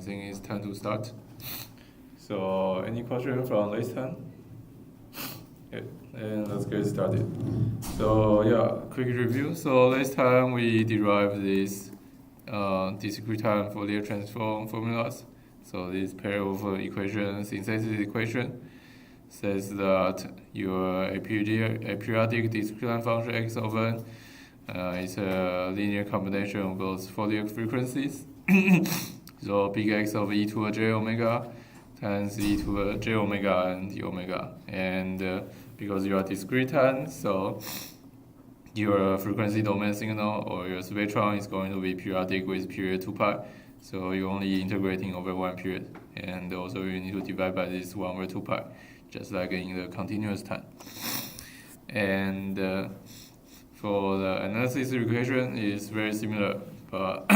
think it's time to start. So, any question from this time? Okay, and let's get started. So, yeah, quick review. So, last time we derived this discrete-time Fourier transform formulas. So, this pair of equation, synthesis equation, says that your periodic discrete-time function x of n is a linear combination of those Fourier frequencies. So big X of e to a j omega times e to a j omega and d omega. And because you are discrete time, so your frequency domain signal or your spectrum is going to be periodic with period 2 pi. So you're only integrating over one period. And also you need to divide by this 1 over 2 pi, just like in the continuous time. And for the analysis equation is very similar. But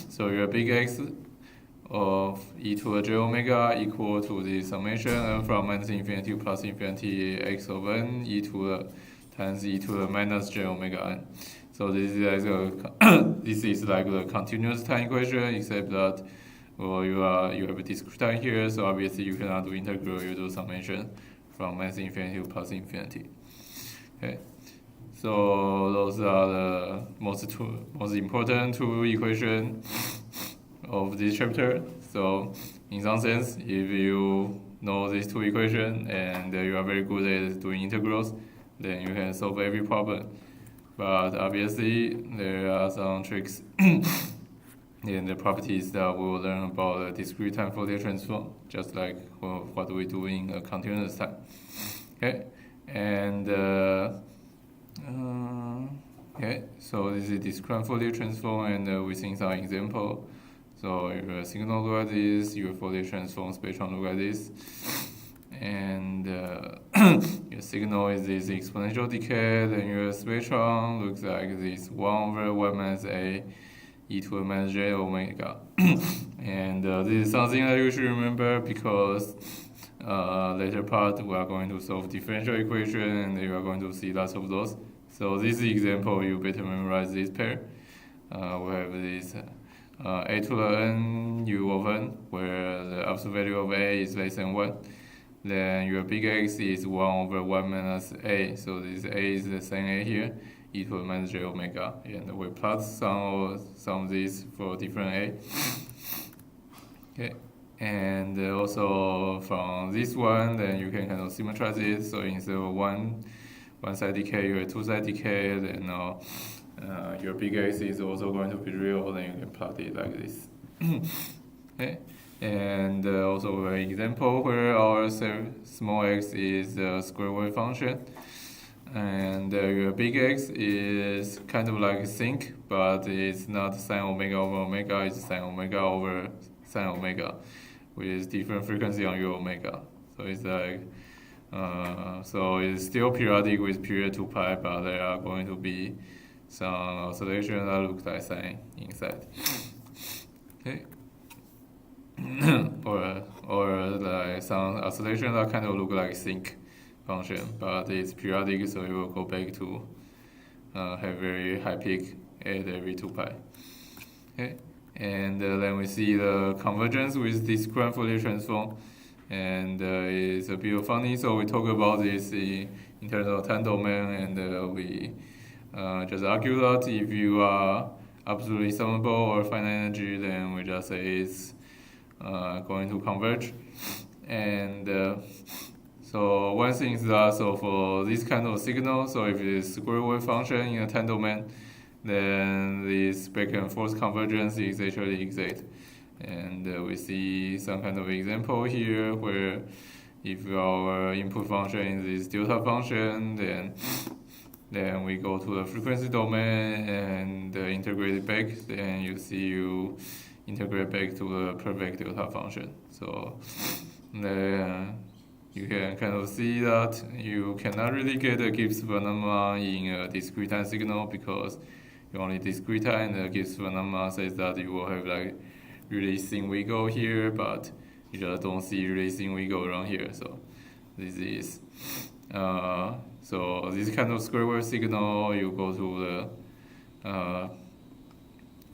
so your big X of e to a j omega equal to the summation n from minus infinity plus infinity x of n e to the times e to the minus j omega n. So this is like the continuous time equation, except that you have a discrete time here, so obviously you cannot do integral, you do summation from minus infinity to plus infinity. Okay. So those are the most important two equations of this chapter. So in some sense, if you know these two equations and you are very good at doing integrals, then you can solve every problem. But obviously, there are some tricks in the properties that we will learn about the discrete time Fourier transform, just like what we do in a continuous time. Okay, and okay, so this is discrete Fourier transform, and we see some example. So your signal look like this, your Fourier transform spectrum look like this, and your signal is this exponential decay, then your spectrum looks like this 1 over 1 minus a e to the minus j omega. And this is something that you should remember because later part we are going to solve differential equation and you are going to see lots of those. So this example, you better memorize this pair. We have this a to the n u of n, where the absolute value of a is less than 1. Then your big X is 1 over 1 minus a, so this a is the same a here, e to the minus j omega. And we plot some of these for different a. Okay. And also from this one, then you can kind of symmetrize it. So instead of one side decay, you have two side decay. Then your big X is also going to be real. Then you can plot it like this. Okay. And also an example where our small x is a square wave function, and your big X is kind of like a sink, but it's not sine omega over omega. It's sine omega over sine omega, with different frequency on your omega. So it's like, so it's still periodic with period 2 pi, but there are going to be some oscillation that looks like sine inside. Okay. or like some oscillation that kind of look like sink function, but it's periodic, so it will go back to have very high peak at every 2 pi. Okay. And then we see the convergence with discrete Fourier transform, and it's a bit funny. So we talk about this in terms of time domain, and we just argue that if you are absolutely summable or finite energy, then we just say it's going to converge. And so one thing is that, so for this kind of signal, so if it is square wave function in a time domain, then this back and forth convergence is actually exact. And we see some kind of example here where if our input function is this delta function, then we go to the frequency domain and integrate it back, then you integrate back to the perfect delta function. So then you can kind of see that you cannot really get a Gibbs phenomenon in a discrete time signal because you only discrete time, and the Gibbs phenomenon says that you will have like really thin wiggle here, but you just don't see really thin wiggle around here. So this is so this kind of square wave signal, you go to the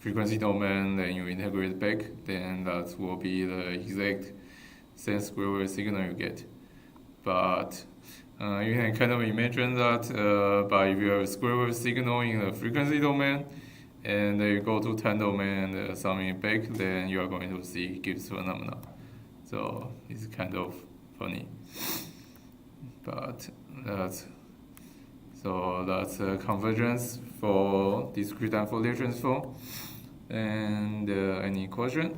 frequency domain, then you integrate back, then that will be the exact same square wave signal you get. But you can kind of imagine that but if you have a square wave signal in the frequency domain, and you go to time domain and sum it back, then you are going to see Gibbs phenomena. So it's kind of funny. But that's convergence for discrete-time Fourier transform. And any question?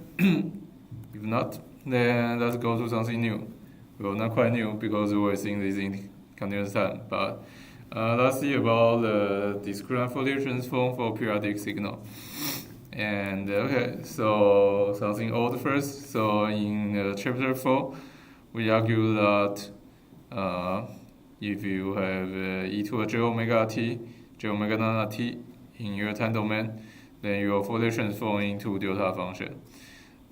If not, then let's go to something new. Well, not quite new because we were seeing this in continuous time, but let's see about the discrete-time Fourier transform for periodic signal. And okay, so something old first. So in chapter 4, we argue that if you have e to the j omega t, j omega nana t in your time domain, then your Fourier transform into delta function.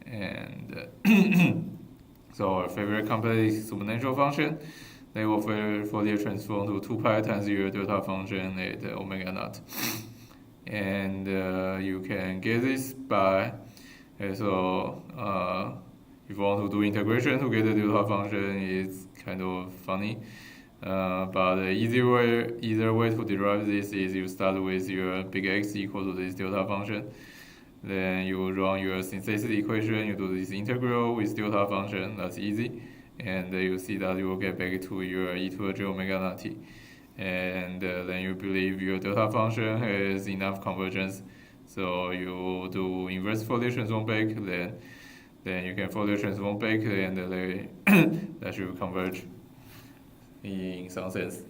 And so our favorite complex exponential function, they will Fourier transform to 2 pi times your delta function at omega naught. And you can get this by, if you want to do integration to get the delta function, it's kind of funny. But the easier way to derive this is you start with your big X equal to this delta function. Then you run your synthesis equation, you do this integral with delta function, that's easy. And you see that you will get back to your e to the j omega naught t. And then you believe your delta function has enough convergence. So you do inverse Fourier transform back, then you can Fourier transform back, and that should converge in some sense.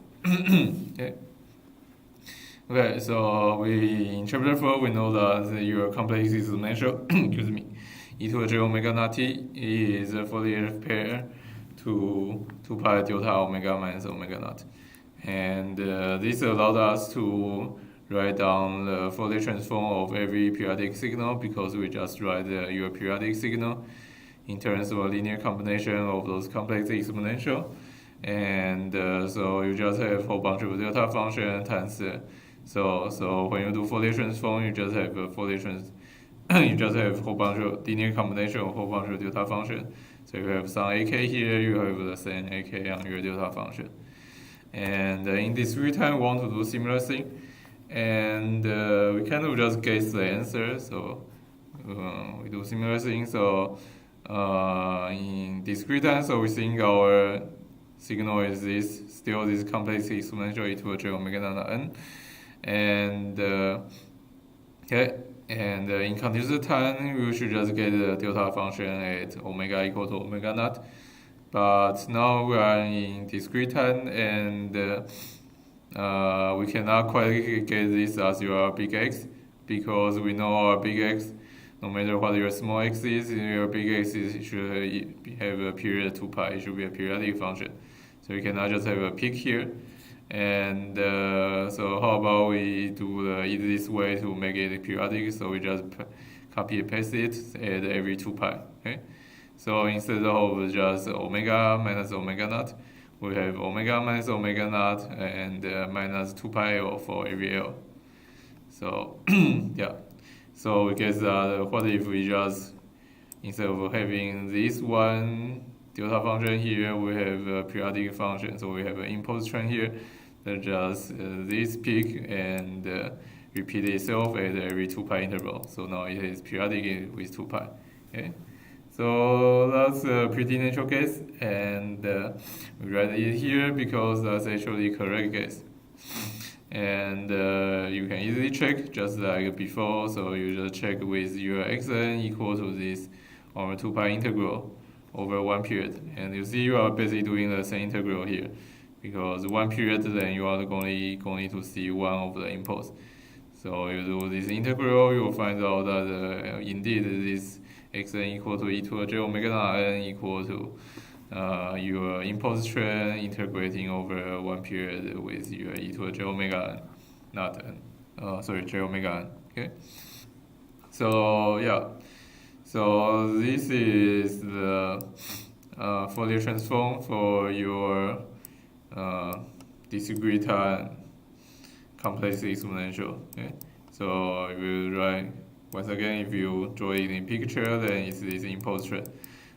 Okay, so in chapter 4 we know that your complex exponential excuse me, e to the j omega naught t is a Fourier pair to 2 pi delta omega minus omega naught. And this allowed us to write down the Fourier transform of every periodic signal, because we just write your periodic signal in terms of a linear combination of those complex exponential. And so you just have a whole bunch of delta function times so when you do Fourier transform, you just have a you just have a whole bunch of linear combination of a whole bunch of delta function. So you have some ak here, you have the same ak on your delta function. And in discrete time, we want to do similar thing, and we kind of just guess the answer. So we do similar thing. So in discrete time, so we think our signal is still this complex exponential e to the j omega nana n, and okay. And in continuous time, we should just get the delta function at omega equal to omega naught. But now we are in discrete time, and we cannot quite get this as your big X, because we know our big X, no matter what your small x is, your big X should have a period 2 pi, it should be a periodic function. So you cannot just have a peak here. And so how about we do the easiest way to make it periodic? So we just copy and paste it at every 2 pi. Okay? So instead of just omega minus omega naught, we have omega minus omega naught and minus 2 pi L for every L. So yeah. So we guess that what if we just, instead of having this one delta function here, we have a periodic function. So we have an impulse train here that just this peak and repeat itself at every 2 pi interval. So now it is periodic with 2 pi. Okay. So that's a pretty natural case, and we write it here because that's actually the correct case. And you can easily check just like before. So you just check with your xn equal to this over 2 pi integral over 1 period, and you see you are basically doing the same integral here, because 1 period then you are going to see one of the impulse. So you do this integral, you will find out that indeed this xn equal to e to the j omega naught n equal to your impulse train integrating over 1 period with your e to the j omega naught n. J omega n. Okay. So yeah. So this is the Fourier transform for your discrete time complex exponential. Okay. So we will write once again, if you draw it in picture, then it's this impulse train.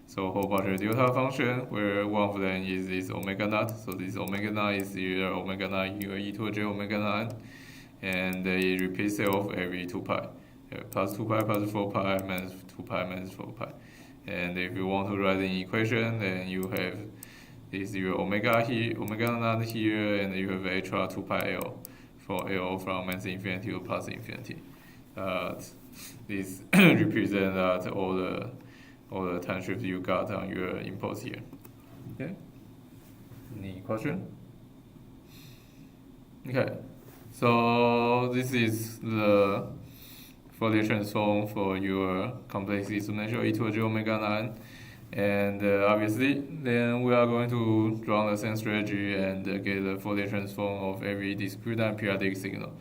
So whole partial delta function, where one of them is this omega naught. So this omega naught is either omega naught or e to j omega naught, and it repeats itself every 2 pi. Plus 2 pi plus 4 pi minus 2 pi minus 4 pi. And if you want to write an equation, then you have this your omega here, omega naught here, and you have extra 2 pi L for L from minus infinity to plus infinity. This represents that all the time shifts you got on your impulse here. Okay. Any question? Okay. So this is the Fourier transform for your complex exponential e to j omega 9. And obviously, then we are going to draw the same strategy and get the Fourier transform of every discrete and periodic signal.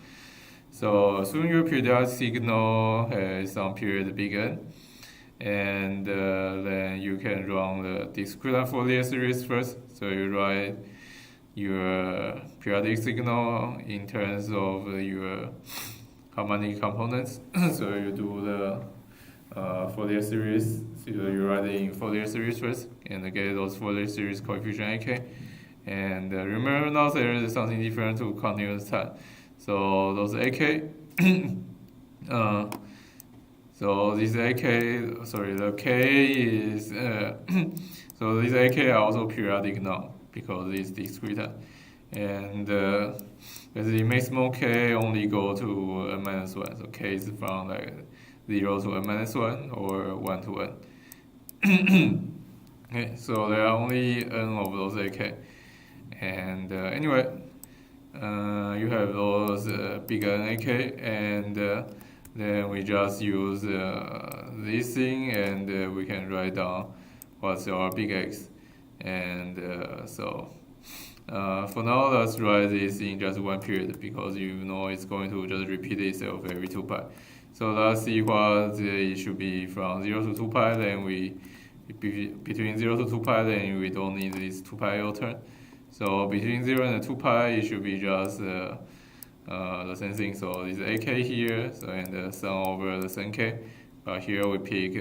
So assume your periodic signal has some period big N, and then you can run the discrete Fourier series first. So you write your periodic signal in terms of your harmonic components. So you do the Fourier series. So you write it in Fourier series first and get those Fourier series coefficient AK. And remember now there is something different to continuous time. So those AK, so this AK, sorry, the K is, so these AK are also periodic now because it's discrete. And the maximum K only go to n minus 1. So K is from like 0 to n minus 1 or 1 to n. Okay, so there are only n of those AK. And anyway, you have those big N AK, and then we just use this thing, and we can write down what's our big X. And so for now, let's write this in just one period because you know it's going to just repeat itself every 2 pi. So let's see what it should be from 0 to 2 pi. Then between 0 to 2 pi, then we don't need this 2 pi L term. So between 0 and 2 pi, it should be just the same thing. So this AK here, so and the sum over the sum K. But here we pick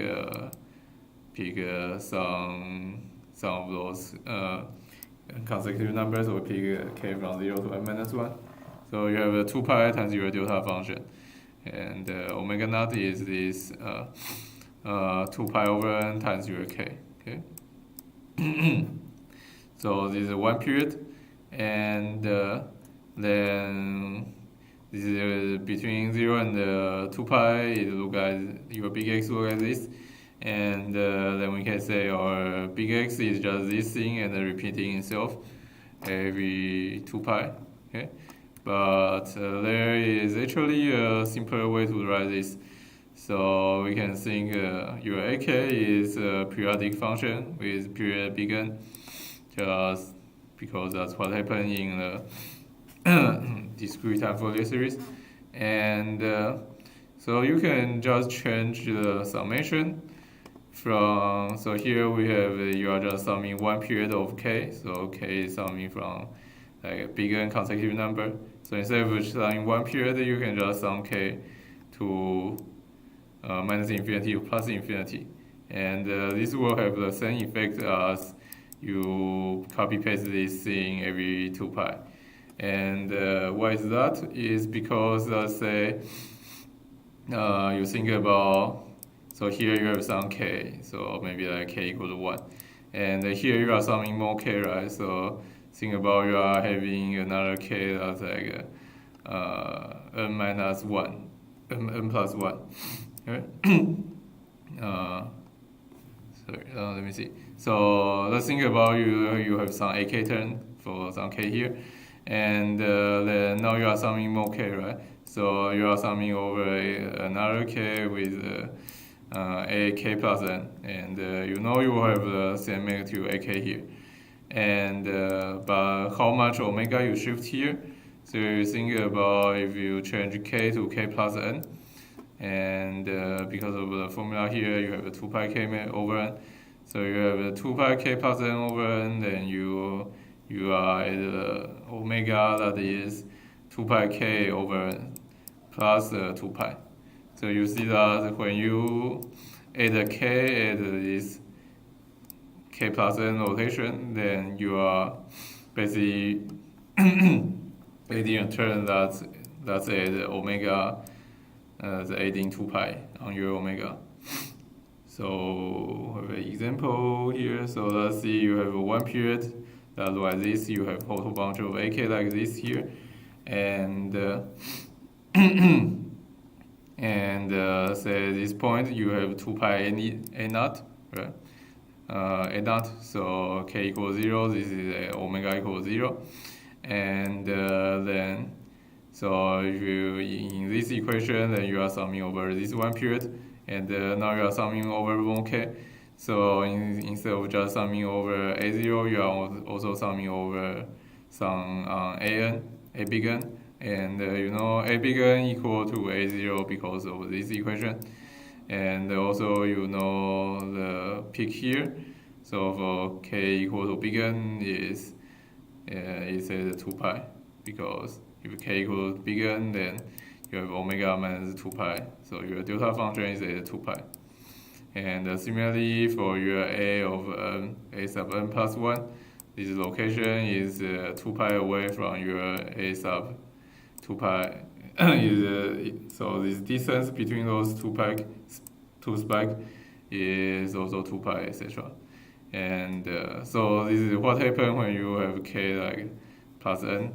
some of those consecutive numbers. So we pick K from 0 to n minus 1. So you have a 2 pi times your delta function. And omega naught is this 2 pi over n times your K. Okay. So this is one period, and then this is between 0 and 2 pi. It look at your big X look like this, and then we can say our big X is just this thing and repeating itself every 2 pi. Okay, but there is actually a simpler way to write this. So we can think your AK is a periodic function with period big N. Just because that's what happened in the Discrete-time Fourier series. And so you can just change the summation from, so here we have, you are just summing one period of K. So K is summing from like a big N consecutive number. So instead of summing one period, you can just sum K to minus infinity or plus infinity. And this will have the same effect as you copy paste this thing every 2 pi. And why is that? Is because let's say you think about, so here you have some K, so maybe like K equal to 1. And here you are summing more K, right? So think about you are having another K that's like n minus 1, n plus 1. Okay? Sorry, let me see. So let's think about you have some AK term for some K here, and then now you are summing more K, right? So you are summing over another K with a K plus N, and you know you will have the same magnitude AK here. And but how much omega you shift here? So you think about if you change K to K plus N, and because of the formula here, you have a 2 pi K over N. So you have a 2 pi K plus N over N, then you are at omega that is 2 pi K over N plus 2 pi. So you see that when you add a k at this k plus n rotation, then you are basically adding a term that's at omega, adding 2 pi on your omega. So we have an example here. So let's see, you have one period that like this, you have total bunch of ak like this here, and and say at this point you have 2 pi a naught, right? A naught, so k equals 0, this is omega equals 0, and then so if you in this equation, then you are summing over this one period, and now you are summing over 1k. So instead of just summing over a0, you are also summing over some a big N, and you know a big N equal to a0 because of this equation, and also you know the peak here. So for k equal to big N is at 2 pi, because if k equals big N, then you have omega minus 2 pi, so your delta function is at 2 pi. And similarly, for your a of a sub n plus 1, this location is 2 pi away from your a sub 2 pi. So this distance between those two spikes is also 2 pi, etc. And so this is what happens when you have k like plus n.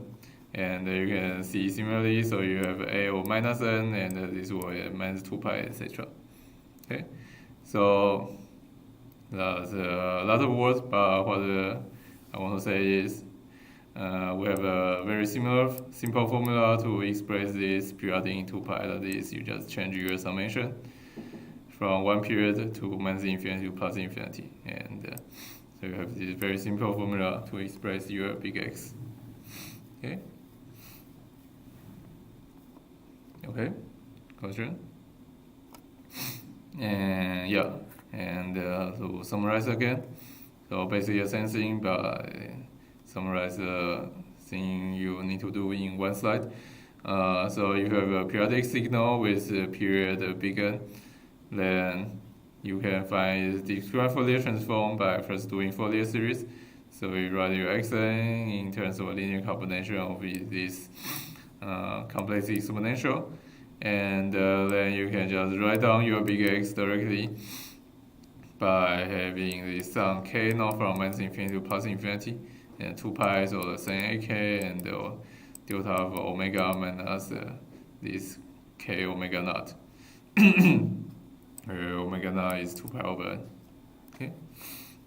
And you can see similarly, so you have a of minus n, and this will be minus 2 pi, etc. Okay, so that's a lot of words, but what I want to say is we have a very simple formula to express this periodic in 2 pi. That is, you just change your summation from one period to minus infinity to plus infinity, and so you have this very simple formula to express your big X. Okay. Okay, question? And yeah, and to summarize again, so basically the same thing, but summarize the thing you need to do in one slide. So you have a periodic signal with a period big N, then you can find the discrete Fourier transform by first doing Fourier series. So you write your xn in terms of a linear combination of this complex exponential, and then you can just write down your big X directly by having the sum k not from minus infinity to plus infinity, and 2 pi is all the same ak, and the delta of omega minus this k omega naught. Where omega naught is 2 pi over n. Okay.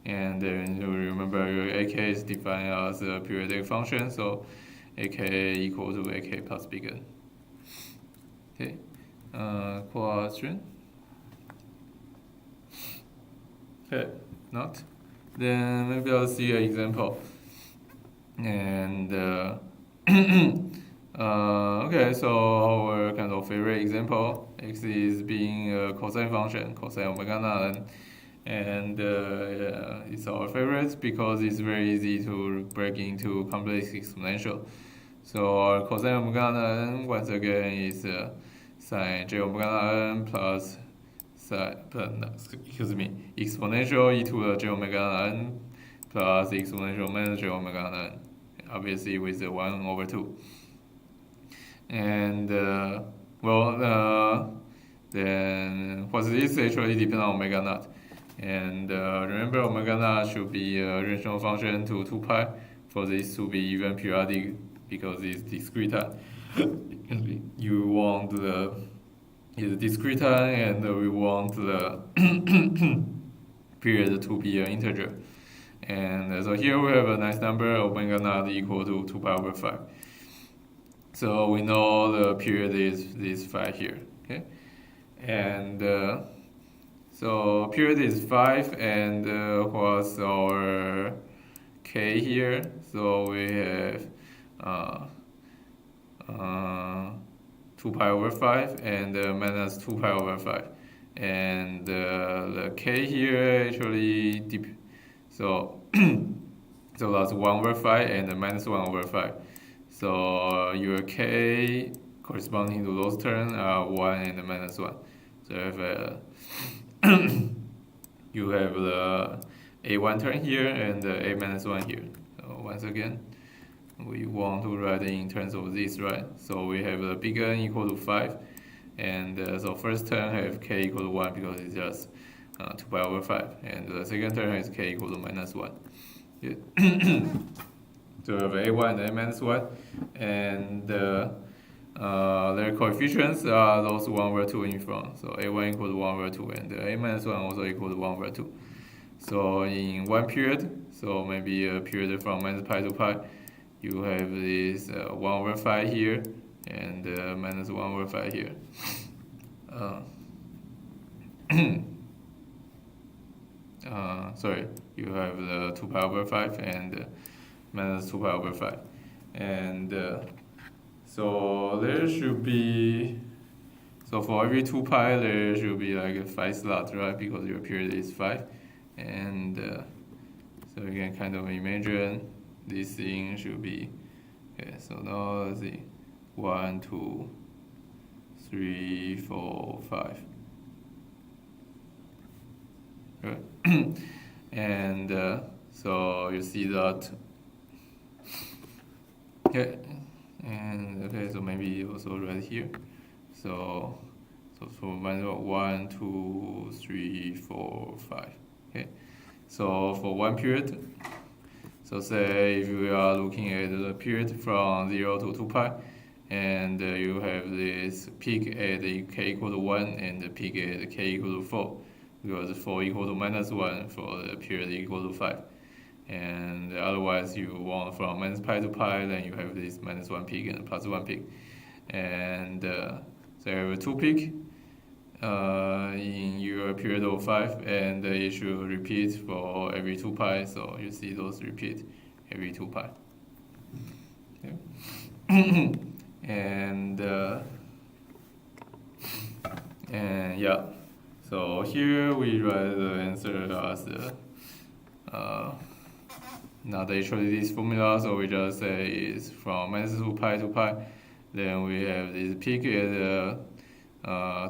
And then you remember your ak is defined as a periodic function, so ak equal to ak plus big N. Okay, question? Okay, not? Then maybe I'll see an example. And okay, so our kind of favorite example, x is being a cosine function, cosine omega naught n. And it's our favorite because it's very easy to break into complex exponential. So our cosine omega n once again is sine j omega n plus exponential e to the j omega n plus exponential minus j omega n, obviously with the 1 over 2. And then what's this actually depends on omega naught. And remember, omega naught should be a rational function to 2 pi for this to be even periodic, because it's discrete time. You want it's discrete time, and we want the period to be an integer. And so here we have a nice number, omega naught equal to 2 pi over 5. So we know the period is this 5 here. Okay, and so period is 5, and what's our k here? So we have 2 pi over 5 and minus 2 pi over 5. And the k here actually so so that's 1 over 5 and minus 1 over 5. So your k corresponding to those terms are 1 and -1. So if you have the A1 term here and the A-1 here. So once again, we want to write in terms of this, right? So we have the big N equal to 5, and so first term have k equal to 1 because it's just 2 pi over 5, and the second term has k equal to -1. Yeah. So we have A1 and A-1, and their coefficients are those 1 over 2 in front. So A1 equal to 1 over 2, and A-1 also equal to 1 over 2. So in one period, so maybe a period from -pi to pi, you have this 1 over 5 here, and -1 over 5 here. Sorry, you have the 2 pi over 5 and -2 pi over 5. And so there should be, so for every 2 pi, there should be like a 5 slot, right? Because your period is 5. And so you can kind of imagine this thing should be, okay, so now let's see, 1, 2, 3, 4, 5. Right? And so you see that, okay, and okay, so maybe also right here. So for -1, 2, 3, 4, 5. Okay, so for one period, so say if we are looking at the period from 0 to 2 pi, and you have this peak at k equal to 1 and the peak at k equal to 4, because 4 equal to -1 for the period equal to 5. And otherwise you want from -pi to pi, then you have this -1 peak and +1 peak. And so you have a 2 peak in your period of 5, and it should repeat for every 2 pi, so you see those repeat every 2 pi. Okay. And yeah, so here we write the answer as not actually this formula, so we just say it's from -2 pi to pi, then we have this peak at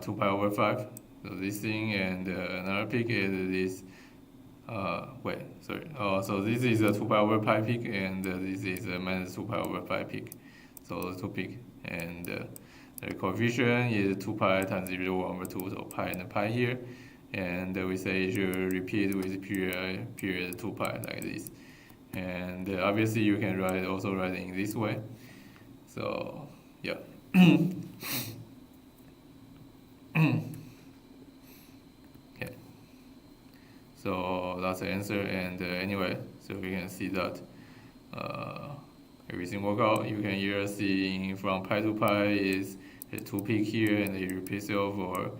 2 pi over 5, so this thing, and another peak at this, so this is a 2 pi over pi peak, and this is a -2 pi over 5 peak, so the 2 peak, and the coefficient is 2 pi times 0, 1 over 2, so pi and pi here, and we say it should repeat with period 2 pi like this, and obviously you can also write it in this way, so yeah. Okay, so that's the answer, and anyway, so we can see that everything work out. You can either see from pi to pi is a 2 peak here and it repeats itself, or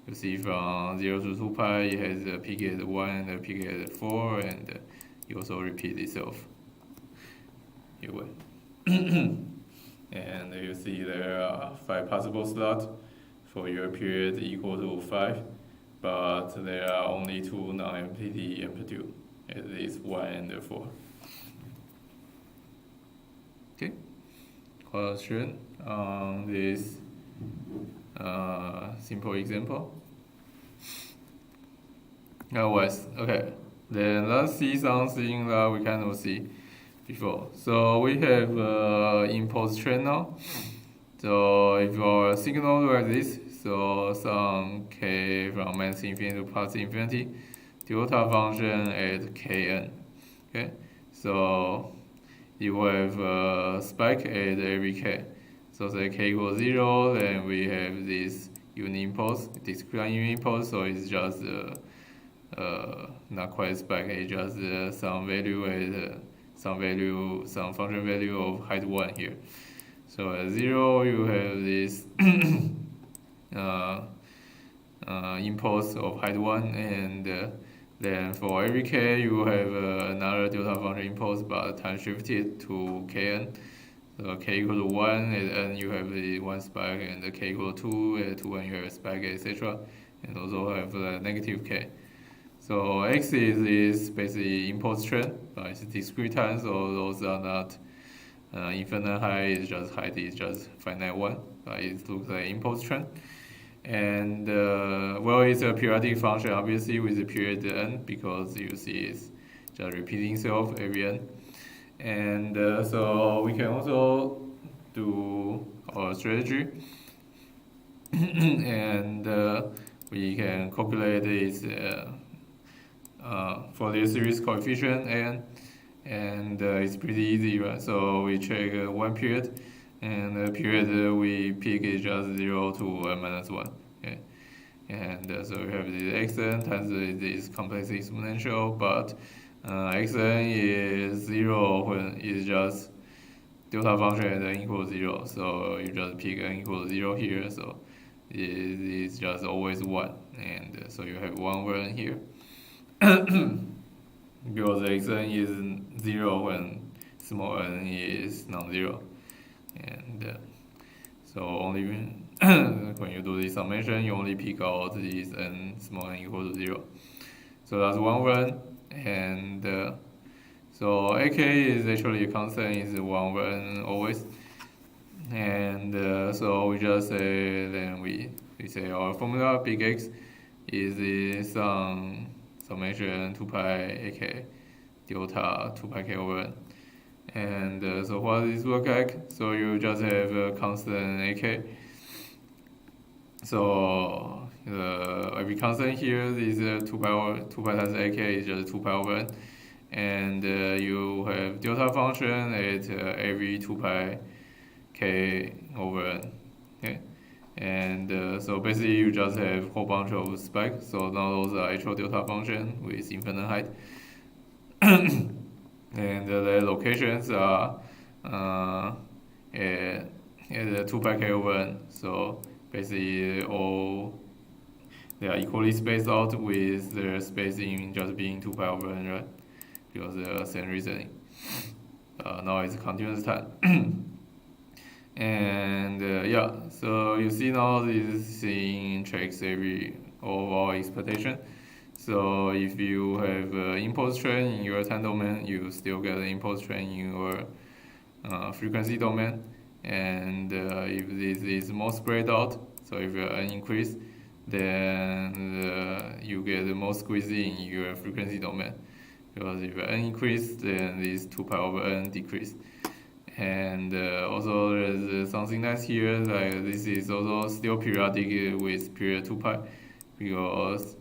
you see from 0 to 2 pi it has a peak at 1 and a peak at 4, and it also repeats itself here way. And you see there are 5 possible slots for your period equal to 5, but there are only 2 non-empty amplitude, at least 1 and 4. Okay, question on this simple example. Okay, then let's see something that we cannot see before. So we have impulse train now. So if our signal like this, so some k from -infinity to +infinity, delta function at kn. Okay, so you have a spike at every k. So say k equals 0, then we have this unit impulse, discrete unit impulse. So it's just not quite a spike. It's just some value at some function value of height 1 here. So at 0, you have this impulse of height 1, and then for every k, you have another delta function impulse, but time shifted to kn. So k equal to 1, and n you have the 1 spike, and the k equal to 2, at 2 and you have a spike, etc. And also have negative k. So x is basically impulse train, but it's discrete time, so those are not infinite height is just height is just finite one, but it looks like impulse train. And well, it's a periodic function, obviously, with a period n, because you see it's just repeating itself every n. And so we can also do our strategy, and we can calculate its Fourier series coefficient n, and it's pretty easy, right? So we check one period, and the period we pick is just 0 to n minus 1. Okay? And so we have this xn times this complex exponential, but xn is 0 when it's just delta function at n equals 0. So you just pick n equals 0 here, so it is just always 1. And so you have 1 over n here. Because xn is 0 when small n is non-zero. And so only when you do this summation, you only pick out this n small n equal to 0. So that's 1 over n. And so ak is actually a constant, is 1 over n always. And so we just say, then we say our formula, big X, is some summation 2 pi ak delta 2 pi k over n. And so what does this look like? So you just have a constant ak. So every constant here is 2 pi times ak is just 2 pi over n. And you have delta function at every 2 pi k over n. Okay? And so basically you just have a whole bunch of spikes. So now those are actual delta function with infinite height. And the locations are at 2 pi k over n. So basically they are equally spaced out with their spacing just being 2 pi over n, right? Because the same reasoning. Now it's continuous time. And yeah, so you see now this thing tracks all of our expectation. So if you have impulse train in your time domain, you still get an impulse train in your frequency domain. And if this is more spread out, so if n increase, then you get more squeezing in your frequency domain. Because if n increase, then this 2 pi over n decrease. And also there's something nice here, like this is also still periodic with period 2 pi, because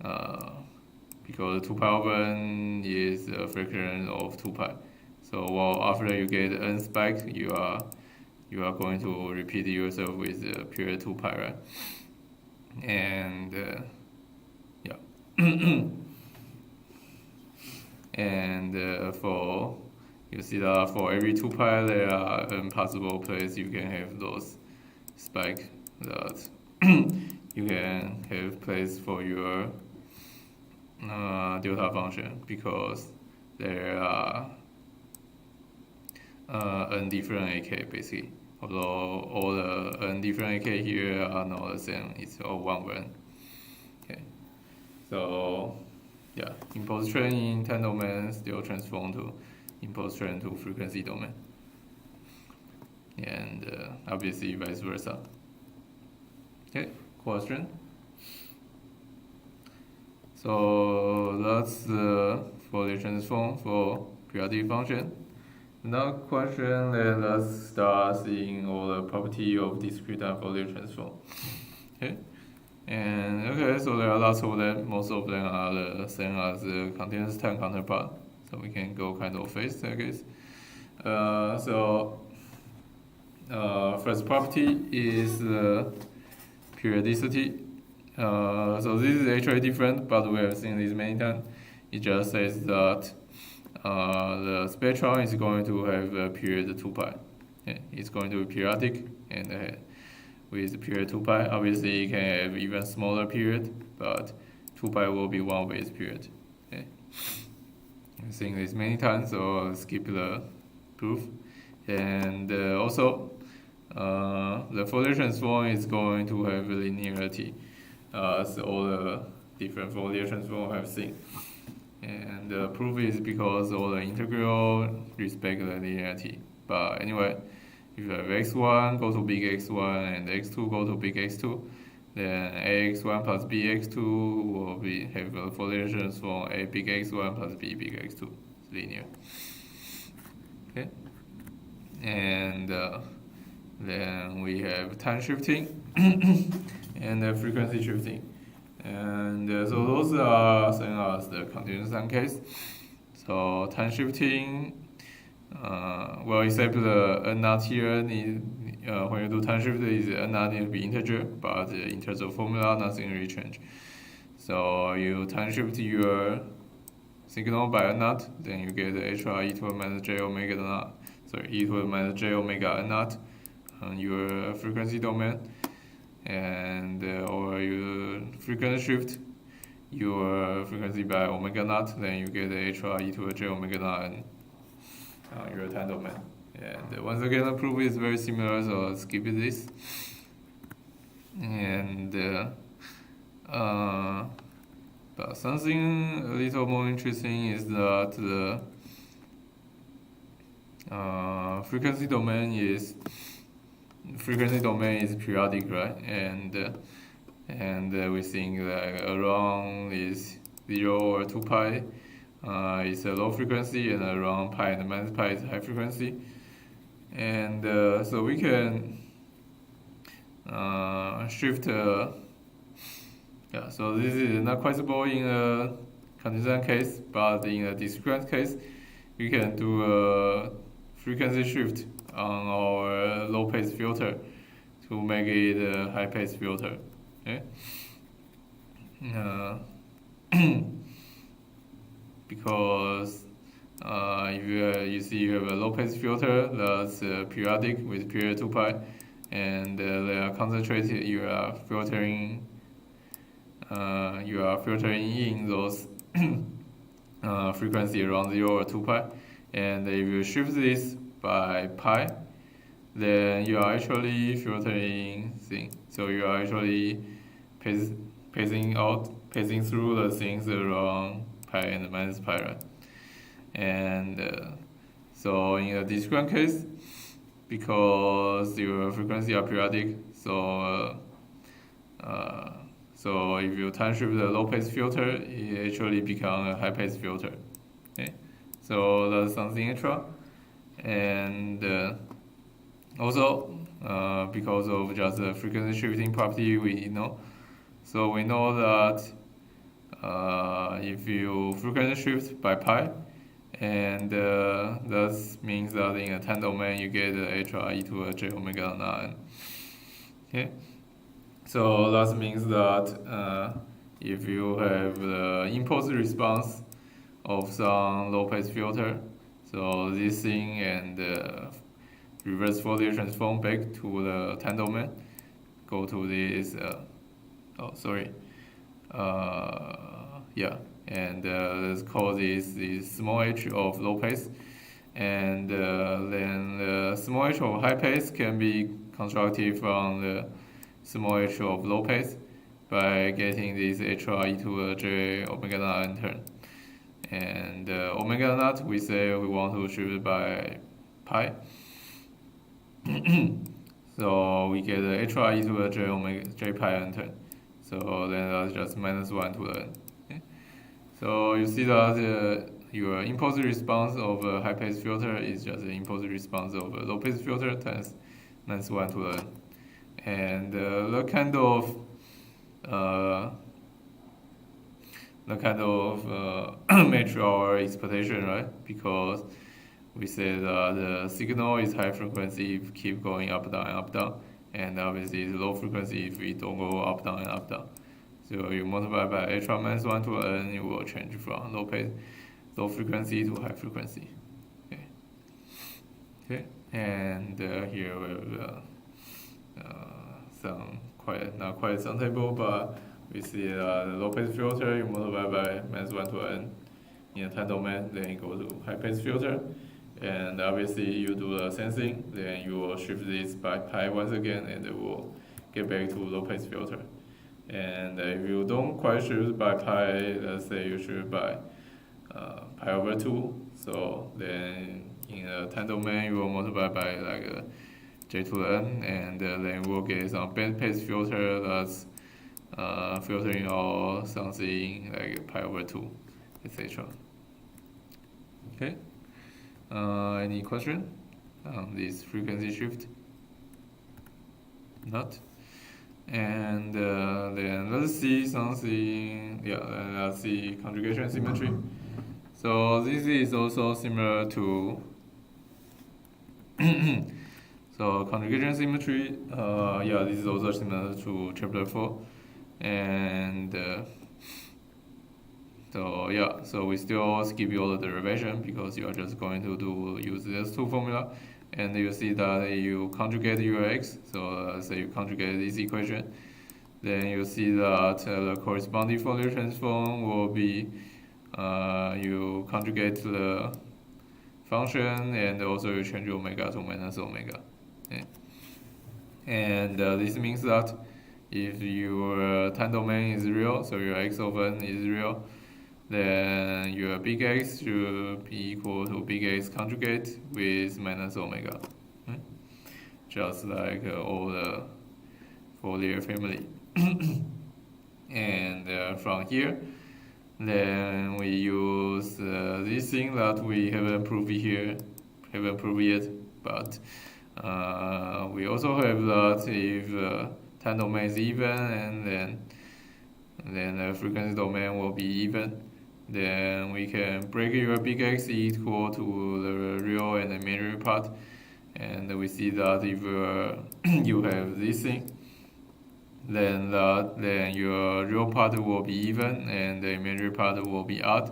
2 pi over n is a fraction of 2 pi. So after you get n spike, you are going to repeat yourself with period 2 pi, right? And yeah. And you see that for every 2 pi there are n possible places you can have those spikes that you can have place for your delta function, because there are n different ak basically. Although all the n different ak here are not the same, it's all 1 over n. Okay, so yeah, impulse train in time domain still transform to impulse train to frequency domain, and obviously vice versa. Okay, question. So that's the Fourier transform for periodic function. Now question, let us start seeing all the property of discrete-time Fourier transform. Okay. And okay, so there are lots of them. Most of them are the same as the continuous time counterpart. So we can go kind of fast, I guess. First property is periodicity. So this is actually different, but we have seen this many times. It just says that the spectrum is going to have a period 2 pi. Okay? It's going to be periodic, and with period 2 pi, obviously you can have even smaller period, but 2 pi will be 1 over its period. Okay? I've seen this many times, so I'll skip the proof. And also, the Fourier transform is going to have linearity, as all the different Fourier transform have seen. And the proof is because all the integral respect the linearity. But anyway, if you have x1 go to big x1 and x2 go to big x2, then ax1 plus bx2 will have a Fourier transform a big x1 plus b big x2. It's linear. Okay, and then we have time shifting and frequency shifting. And so those are same as the continuous time case. So time shifting, well, except the n naught here, when you do time shift, is n naught need to be integer, but in terms of formula, nothing really change. So you time shift your signal by n naught, then you get HR e to the minus j omega n naught. Sorry, e to the minus j omega n naught on your frequency domain. And or you frequency shift your frequency by omega naught, then you get HR e to the j omega naught on your time domain. And once again, the proof is very similar, so let's skip this. And but something a little more interesting is that the frequency domain is periodic, right? And we think that around is 0 or 2 pi is a low frequency, and around pi and minus pi is high frequency. And so we can shift. So this is not quite possible in a continuous case, but in a discrete case, we can do a frequency shift on our low pass filter to make it a high pass filter. Okay? Because if you see you have a low pass filter that's periodic with period 2 pi, and they are concentrated, you are filtering in those frequency around 0 or 2 pi, and if you shift this by pi, then you are actually filtering things. So you are actually passing through the things around pi and minus pi, right? And so in a discrete case, because your frequency are periodic, so if you time shift the low pass filter, it actually becomes a high pass filter. Okay, so that's something extra. And also because of just the frequency shifting property we know, so we know that if you frequency shift by pi, and that means that in a time domain you get HR e to a j omega n. Okay, so that means that if you have the impulse response of some low pass filter, so this thing and reverse Fourier transform back to the time domain, go to this. And let's call this small h of low pass, and then the small h of high pass can be constructed from the small h of low pass by getting this HR e to a j omega naught term. And omega naught, we say we want to shift by pi. So we get the HR e to a j omega j pi n term. So then that's just minus 1 to the n. Okay? So you see that your impulse response of a high pass filter is just the impulse response of a low pass filter times minus 1 to the n. And the kind of match our expectation, right? Because we say that the signal is high frequency if keep going up down, and obviously it's low frequency if we don't go up down and up down. So you multiply by HR minus 1 to n, it will change from low frequency to high frequency. Okay. And here we have not quite some table, but we see the low pass filter, you multiply by minus 1 to n in a time domain, then you go to high pass filter, and obviously you do the same thing, then you will shift this by pi once again, and it will get back to low pass filter. And if you don't quite shift by pi, let's say you shift by pi over 2, so then in a time domain, you will multiply by like j to the n, and then we'll get some bandpass filter that's filtering all something like pi over 2, etc. Okay. Any question on this frequency shift? Not. And then let's see something. Yeah, let's see conjugation symmetry. So this is also similar to. So conjugation symmetry. Yeah, this is also similar to chapter 4, and. So yeah, so we still skip all the derivation because you are just going to use this two formula, and you see that you conjugate your x. So say you conjugate this equation, then you see that the corresponding Fourier transform will be you conjugate the function, and also you change omega to minus omega. Okay. And this means that if your time domain is real, so your x of n is real, then your big X should be equal to big X conjugate with minus omega. Okay? Just like all the Fourier family. And from here, then we use this thing that we haven't proved yet, but we also have that if time domain is even, and then the frequency domain will be even, then we can break your big X equal to the real and imaginary part, and we see that if you have this thing, then your real part will be even and the imaginary part will be odd,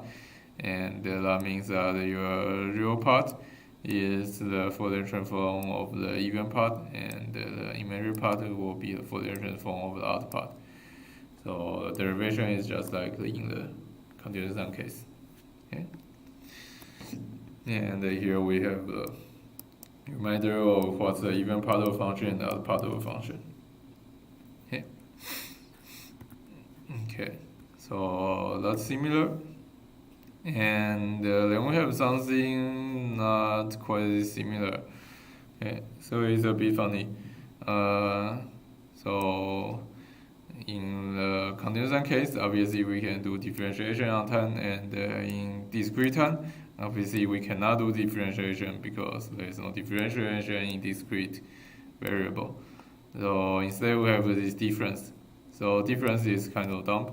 and that means that your real part is the Fourier transform of the even part, and the imaginary part will be the Fourier transform of the odd part. So the derivation is just like in the continuous sum case. Okay. And here we have the reminder of what's the even part of a function and the odd part of a function. Okay. Okay. So that's similar. And then we have something not quite similar. Okay. So it's a bit funny. So in the continuous time case, obviously we can do differentiation on time, and in discrete time, obviously we cannot do differentiation because there is no differentiation in discrete variable. So instead we have this difference. So difference is kind of dumb.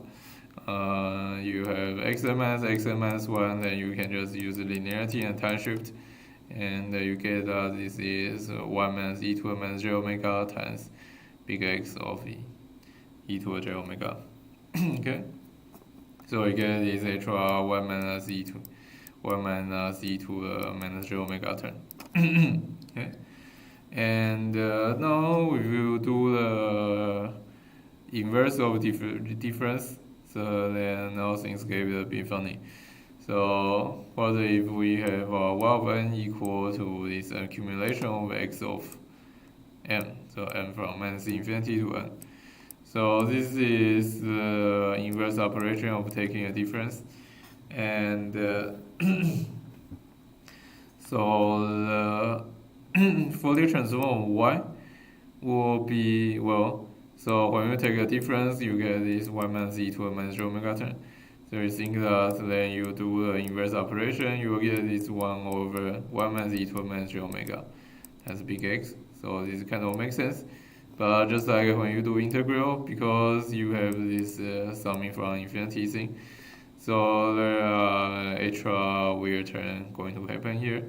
You have xn minus 1, then you can just use linearity and time shift, and you get that this is 1 minus e to the minus j omega times big X of e to the j omega. Okay, so you get this extra 1 minus e to the minus j omega term. Okay, and now we will do the inverse of difference. So then now things get a bit funny. So what if we have y of n equal to this accumulation of x of m, so m from minus infinity to n. So this is the inverse operation of taking a difference, and so the Fourier transform of y will be, well, so when you take a difference, you get this 1 minus e to the minus j omega term. So you think that then you do the inverse operation, you will get this 1 over 1 minus e to the minus j omega. That's big X. So this kind of makes sense. But just like when you do integral, because you have this summing from infinity thing, so there are extra weird term going to happen here.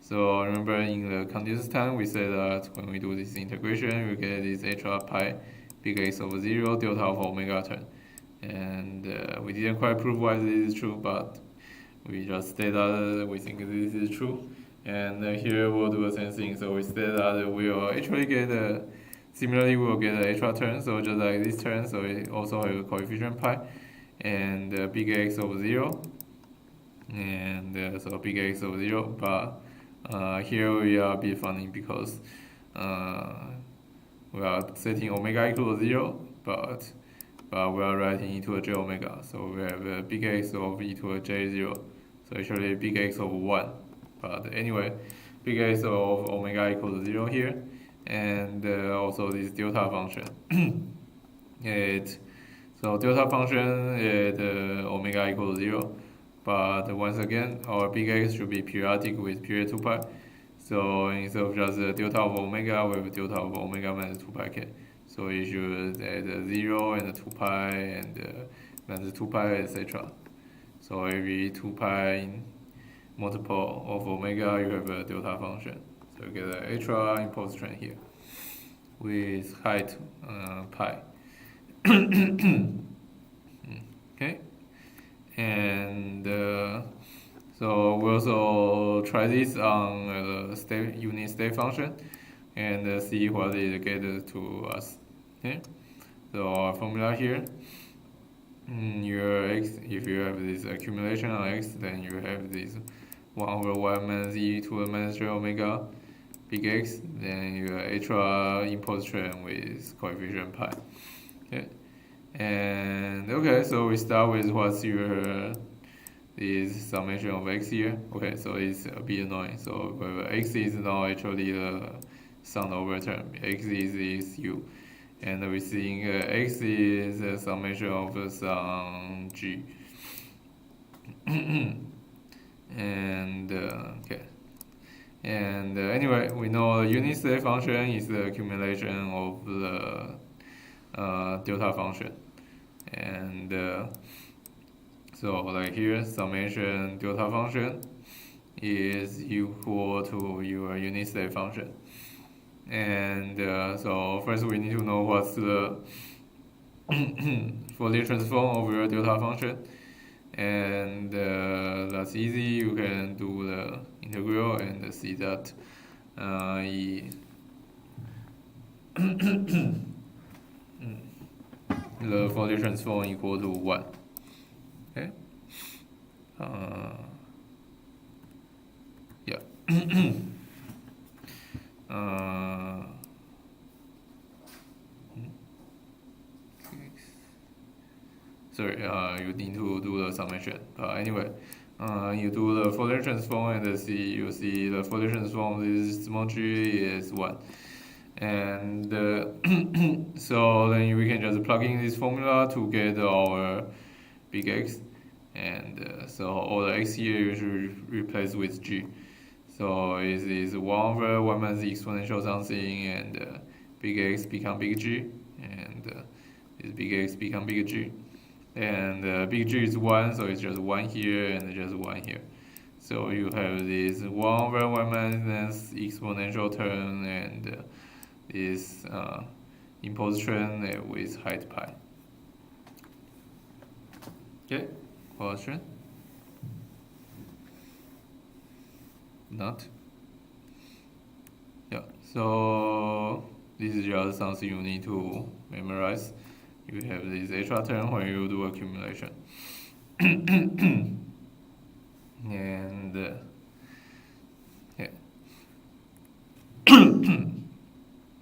So remember in the continuous time, we said that when we do this integration, we get this extra pi big X over 0 delta of omega term. And we didn't quite prove why this is true, but we just state that we think this is true. And here we'll do the same thing. So we state that we will actually get similarly we will get an extra term. So just like this term, so it also have a coefficient pi and big X over 0. And so big X over 0. But here we are a bit funny because we are setting omega equal to 0, but we are writing e to the j omega. So we have a big X of e to the j 0. So actually big X of 1. But anyway, big X of omega equal to 0 here, and also this delta function. So delta function at omega equal to 0, but once again our big X should be periodic with period 2 pi. So instead of just delta of omega, we have delta of omega minus 2 pi k. So it should add 0 and 2 pi and minus 2 pi, etc. So every 2 pi multiple of omega, you have a delta function. So you get an extra impulse train here with height pi. Okay, and so we also try this on the unit state function and see what it gets to us. Okay, so our formula here. Your x, if you have this accumulation on x, then you have this 1/1 minus e to the minus j omega big X, then you have extra impulse train with coefficient pi. Okay, and okay, so we start with what's your this summation of x here. Okay, so it's a bit annoying. So x is now actually the sum over term. X is u. And we're seeing x is a summation of some g. And okay. And anyway, we know the unit state function is the accumulation of the delta function. And so like here, summation delta function is equal to your unit state function. And so first we need to know what's the Fourier transform of your delta function, and that's easy. You can do the integral and see that the Fourier transform equal to 1. Okay. Yeah. Sorry, you need to do the summation. But anyway, you do the Fourier transform and you see the Fourier transform of this small g is 1. And so then we can just plug in this formula to get our big X. And so all the x here you should replace with g. So it is 1/1 minus the exponential something, and big X become big G, and this big X become big G. And big G is 1, so it's just 1 here and just 1 here. So you have this 1/1 minus exponential term and this impulse train with height pi. Okay, question? Not? Yeah, so this is just something you need to memorize. You have this extra term when you do accumulation. And yeah.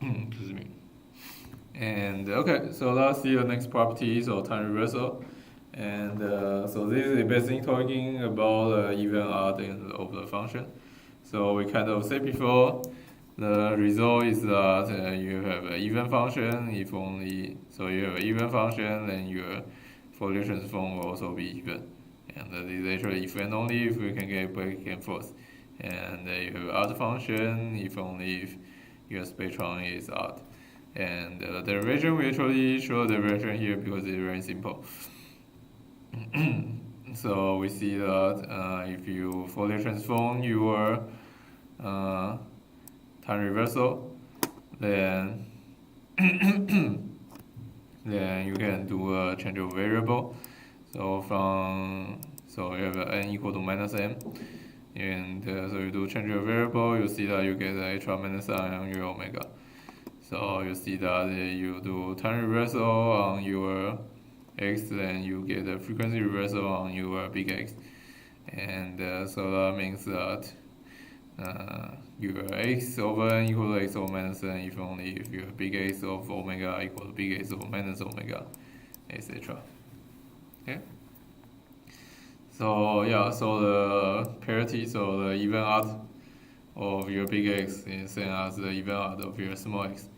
Excuse me. And okay, so let's see the next properties of time reversal. And so this is basically talking about even odd of the function. So we kind of said before, the result is that you have an even function if only, so you have an even function, then your Fourier transform will also be even. And this is actually if and only if we can get back and forth. And you have odd function if only if your spectrum is odd. And the derivation, we actually show the derivation here because it's very simple. So we see that if you Fourier transform your time reversal, then then you can do a change of variable. So so you have n equal to -m, and so you do change of variable, you see that you get the extra minus sign on your omega. So you see that you do time reversal on your x, then you get a frequency reversal on your big X. And so that means that your x over n equal to x over minus n if only if your big X of omega equal to big X over minus omega, etc. Okay. So yeah, so the parity, so the even odd of your big X is same as the even odd of your small x.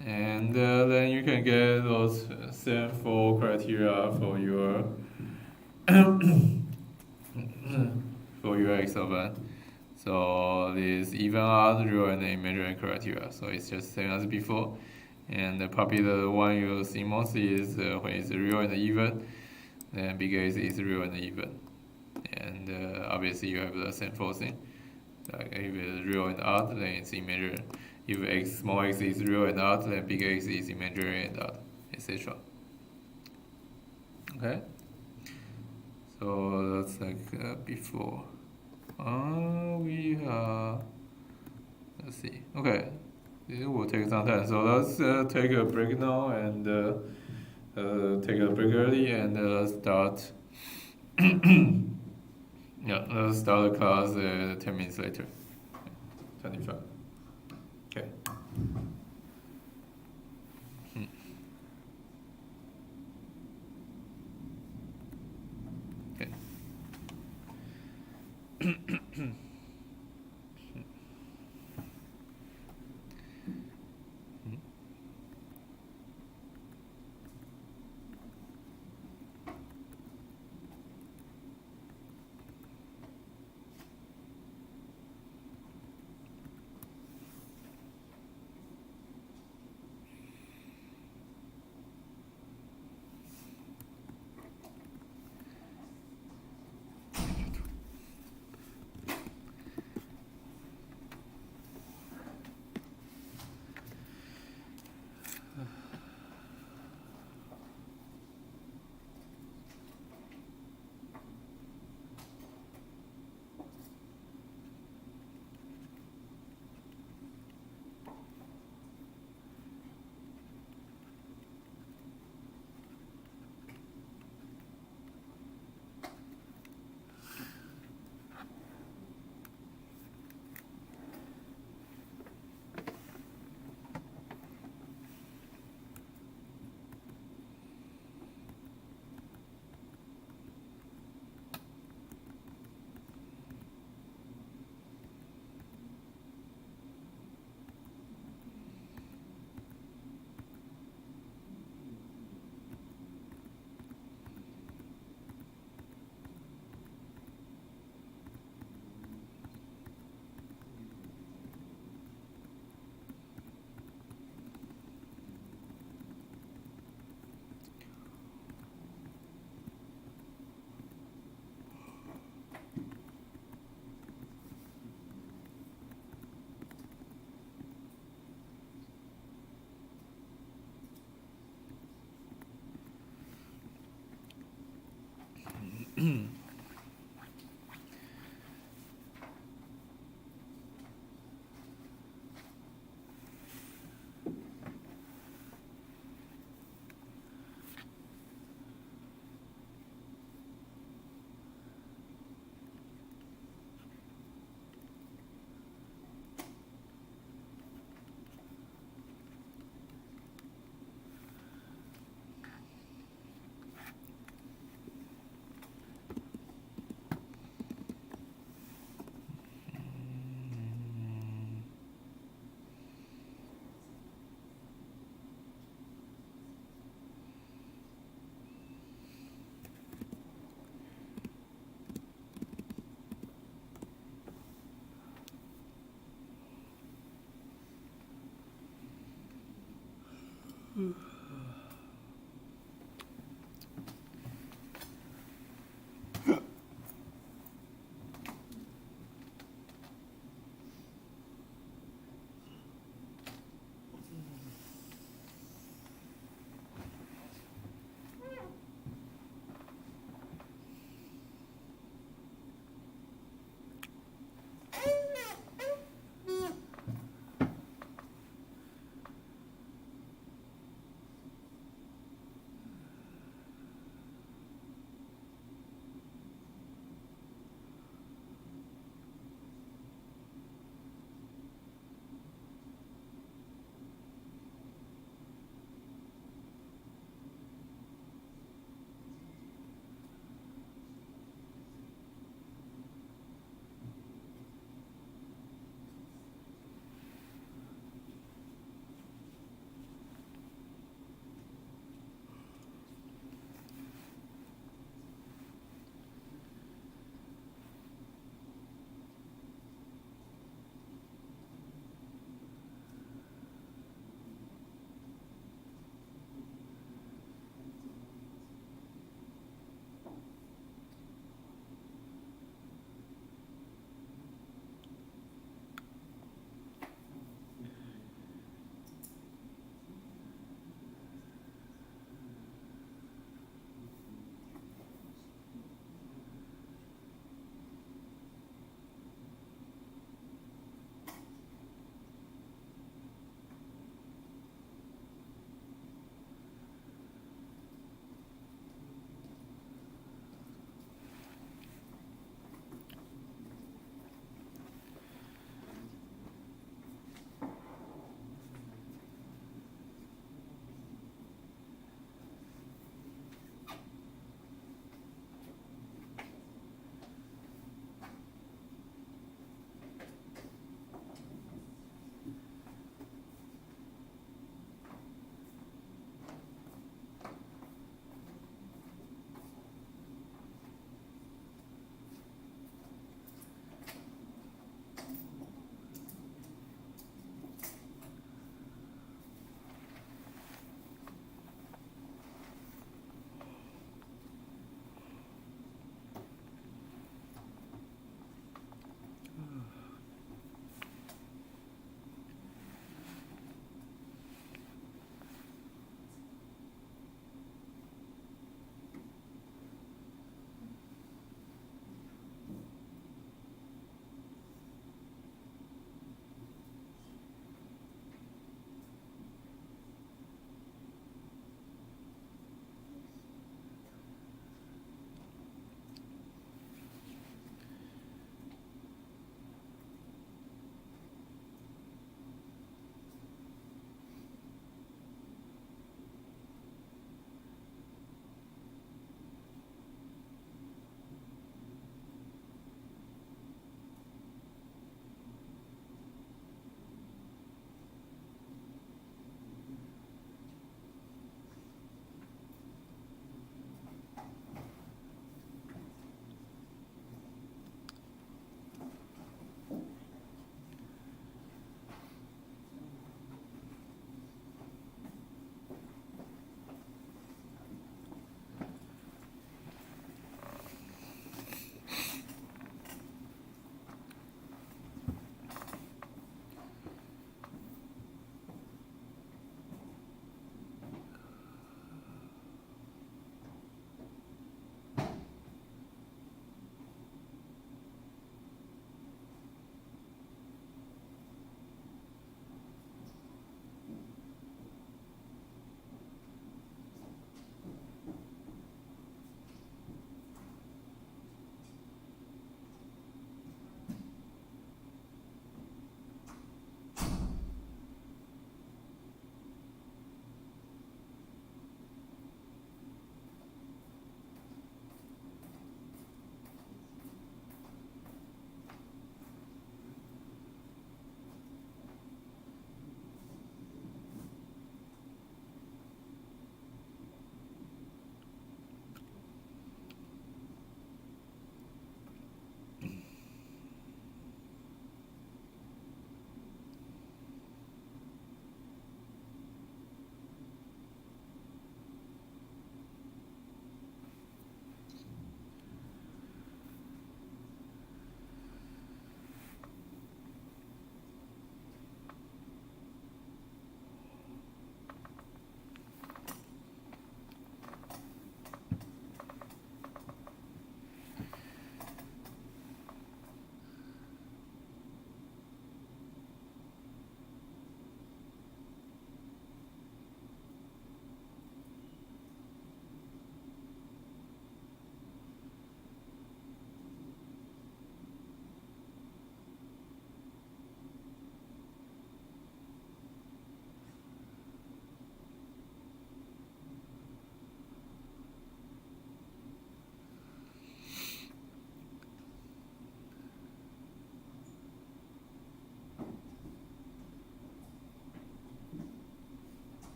And then you can get those same four criteria for your x of n. So this even odd, real, and imaginary criteria. So it's just same as before. And probably the one you see most is when it's real and even. Then big X is real and even. And obviously you have the same forcing. Like if it's real and odd, then it's imaginary. If small x is real and odd, then big X is imaginary and odd, etc. Okay. So that's like before. Let's see. Okay, it will take some time. So let's take a break now and take a break early and start. Yeah, let's start the class 10 minutes later. 25. Okay. Okay.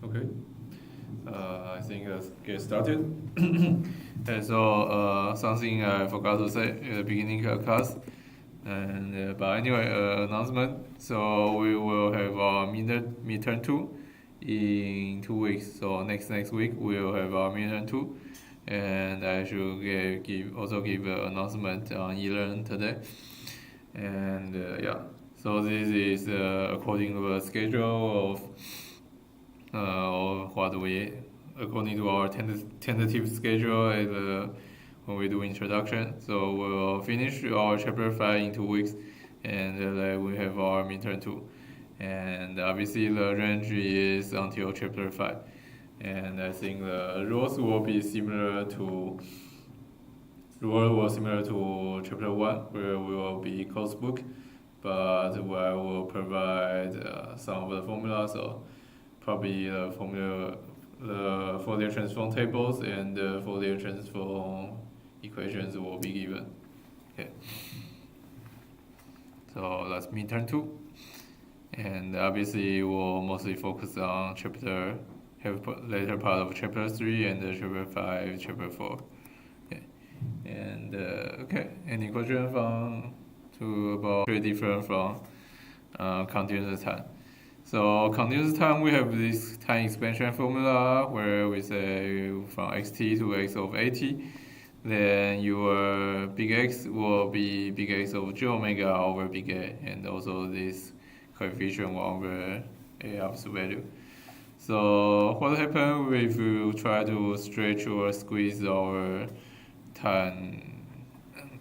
Okay. I think let's get started. And so something I forgot to say at the beginning of class. And but anyway, announcement. So we will have our midterm 2 in 2 weeks. So next week we will have our midterm 2, and I should give an announcement on e-learn today. And yeah, so this is according to the schedule of what we according to our tentative schedule when we do introduction. So we'll finish our chapter 5 in 2 weeks, and then we have our midterm 2. And obviously the range is until chapter 5. And I think the rules will be similar to chapter 1, where we will be course book, but I will provide some of the formulas, so probably the Fourier transform tables and the Fourier transform equations will be given. Okay. So that's midterm 2, and obviously we'll mostly focus on later part of chapter 3 and chapter 5, chapter 4. Okay. And okay, any question about very different from continuous time. So continuous time, we have this time expansion formula where we say from xt to x of at, then your big X will be big X of j omega over big A, and also this coefficient 1 over A absolute value. So what happens if you try to stretch or squeeze our tan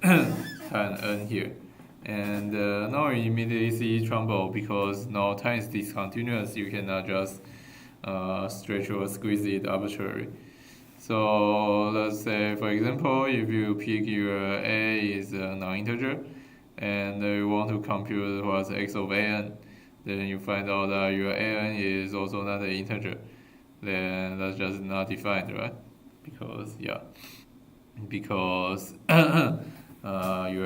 n here? And now you immediately see trouble because now time is discontinuous. You cannot just stretch or squeeze it arbitrarily. So let's say, for example, if you pick your a is a non-integer, and you want to compute what's x of an, then you find out that your an is also not an integer. Then that's just not defined, right? Because your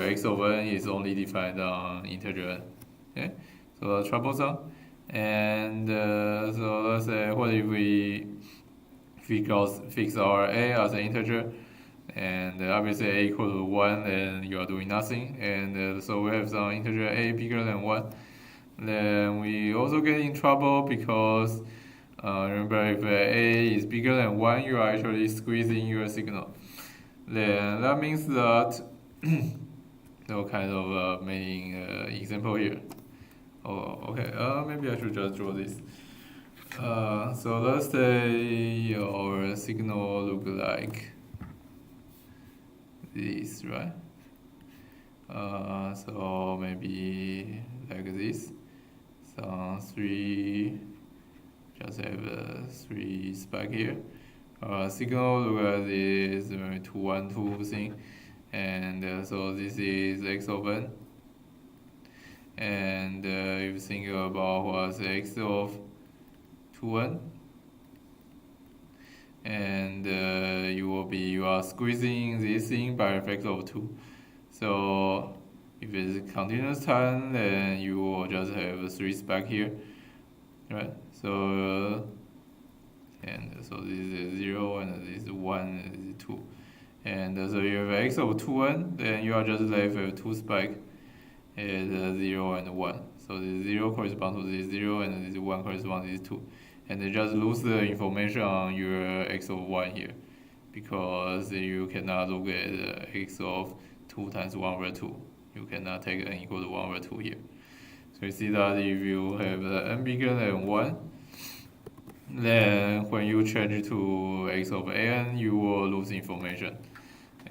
x of n is only defined on integer n. Okay, so that's troublesome. And so let's say, what if we fix our a as an integer, and obviously a equal to 1, then you are doing nothing. And so we have some integer a bigger than 1. Then we also get in trouble because remember, if a is bigger than 1, you are actually squeezing your signal. Then that means that no kind of making example here. Oh, okay. Maybe I should just draw this. So let's say our signal look like this, right? So maybe like this. So just have 3 spike here. Signal look like this, 2, 1, 2 thing. And so this is x of n. And if you think about what's x of 2n, and you are squeezing this thing by a factor of 2. So if it's continuous time, then you will just have 3 spike here, right? So and so this is 0, and this is 1, and this is 2. And so you have x of 2n, then you are just left with 2 spike at 0 and 1. So this 0 corresponds to this 0, and this 1 corresponds to this 2. And you just lose the information on your x of 1 here, because you cannot look at x of 2 times 1 over 2. You cannot take n equal to 1 over 2 here. So you see that if you have n bigger than 1, then when you change to x of an, you will lose information.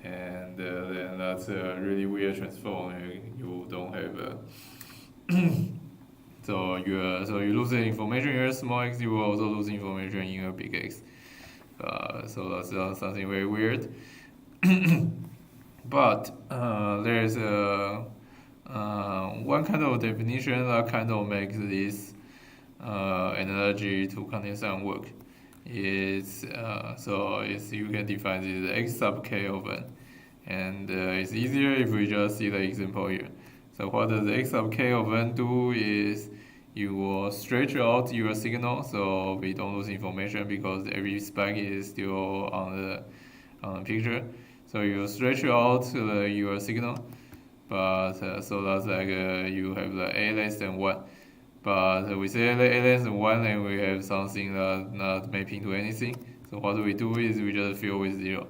And then that's a really weird transform. You don't have so you lose the information in your small x, you will also lose information in your big X. So that's something very weird. But there's one kind of definition that kind of makes this analogy to continuous time work. It's you can define this x sub k of n, and it's easier if we just see the example here. So what does x sub k of n do is you will stretch out your signal so we don't lose information because every spike is still on the picture. So you stretch out your signal, but so that's like you have the a less than 1. But we say a less than 1 and we have something that not mapping to anything. So what we do is we just fill with 0.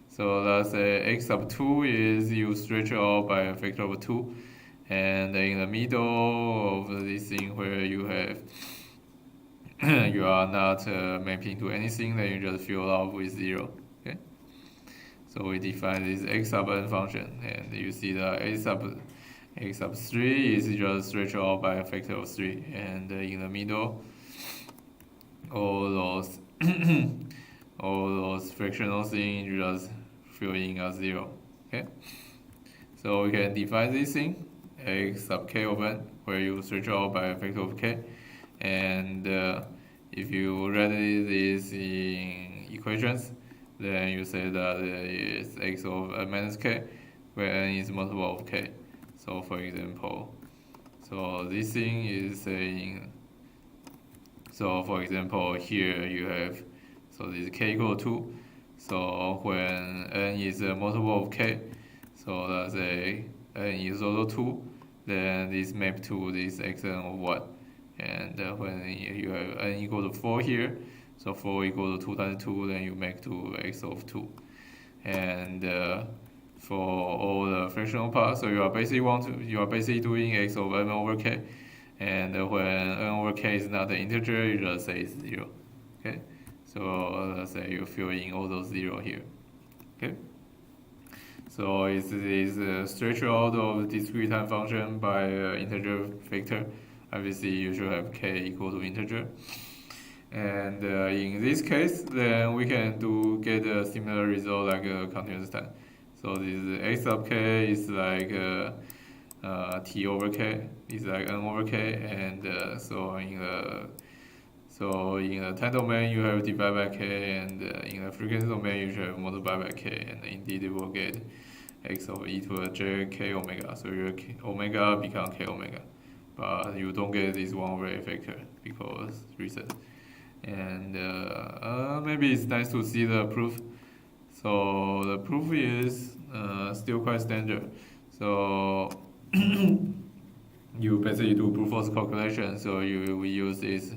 So that's x sub 2 is you stretch out by a factor of 2. And in the middle of this thing where you have you are not mapping to anything, then you just fill out with 0. Okay. So we define this x sub n function, and you see the x sub 3 is just stretched out by a factor of 3, and in the middle, all those all those fractional things you just fill in as 0. Okay. So we can define this thing x sub k of n, where you stretch out by a factor of k, and if you write this in equations, then you say that it's x of n minus k, where n is multiple of k. So for example, so this thing is saying, so for example here you have, so this k equal to 2, so when n is a multiple of k, so that's n is also 2, then this map to this xn of 1. And when you have n equal to 4 here, so 4 equal to 2 times 2, then you make to x of 2. And for all the fractional parts, so you are basically doing x of n over k, and when n over k is not an integer, you just say it's 0. Okay, so let's say you fill in all those 0 here. Okay, so it's this stretch out of discrete time function by integer vector. Obviously you should have k equal to integer. And in this case, then we can get a similar result like a continuous time. So this x sub k is like t over k, is like n over k, and so in the time domain you have divided by k, and in the frequency domain you should have multiplied by k, and indeed you will get x of e to the j k omega. So your omega become k omega, but you don't get this 1 over a factor because reset. And maybe it's nice to see the proof. So the proof is still quite standard. So you basically do brute force calculation. So we use this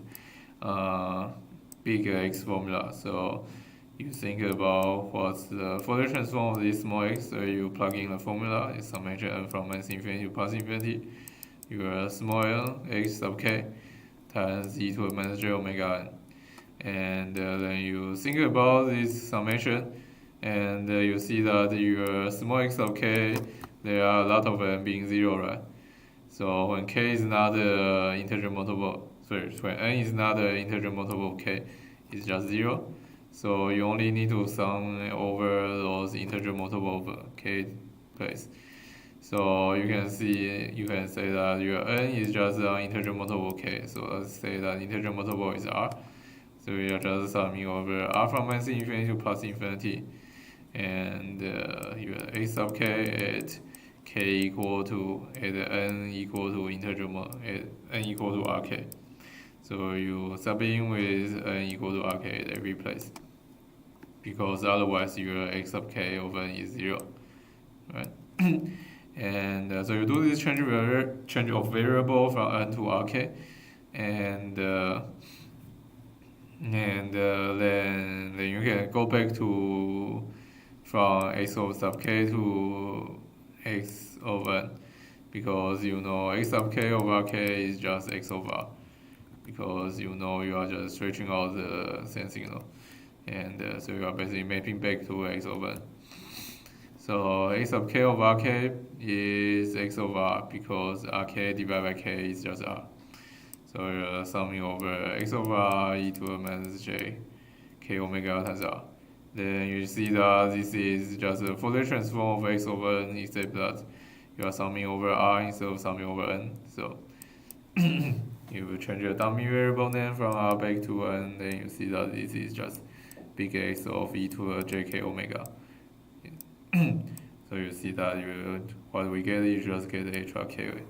big X formula. So you think about what's the Fourier transform of this small x. So you plug in the formula. It's summation n from n infinity to plus infinity. Your small n x sub k times e to the minus j omega n. And then you think about this summation, and you see that your small x of k, there are a lot of them being 0, right? So when k is not an integer multiple, when n is not an integer multiple of k, it's just 0. So you only need to sum over those integer multiple of k place. So you can say that your n is just an integer multiple of k. So let's say that integer multiple is r. So we are just summing over r from minus infinity to plus infinity, and your x sub k at k equal to n equal to n equal to rk. So you sub in with n equal to rk at every place, because otherwise your x sub k of n is 0, right? And so you do this change of variable from n to rk, and then you can go back to from x of sub k to x of n, because you know x sub k over k is just x over r, because you know you are just stretching out the same signal, and so you are basically mapping back to x over n. So x sub k over rk is x over r, because rk divided by k is just r. So you're summing over x over r e to the minus j k omega times r. Then you see that this is just a Fourier transform of x over n, except that you are summing over r instead of summing over n. So you will change your dummy variable name from r back to n, then you see that this is just big X of e to the jk omega. So you see that what we get is just get extra k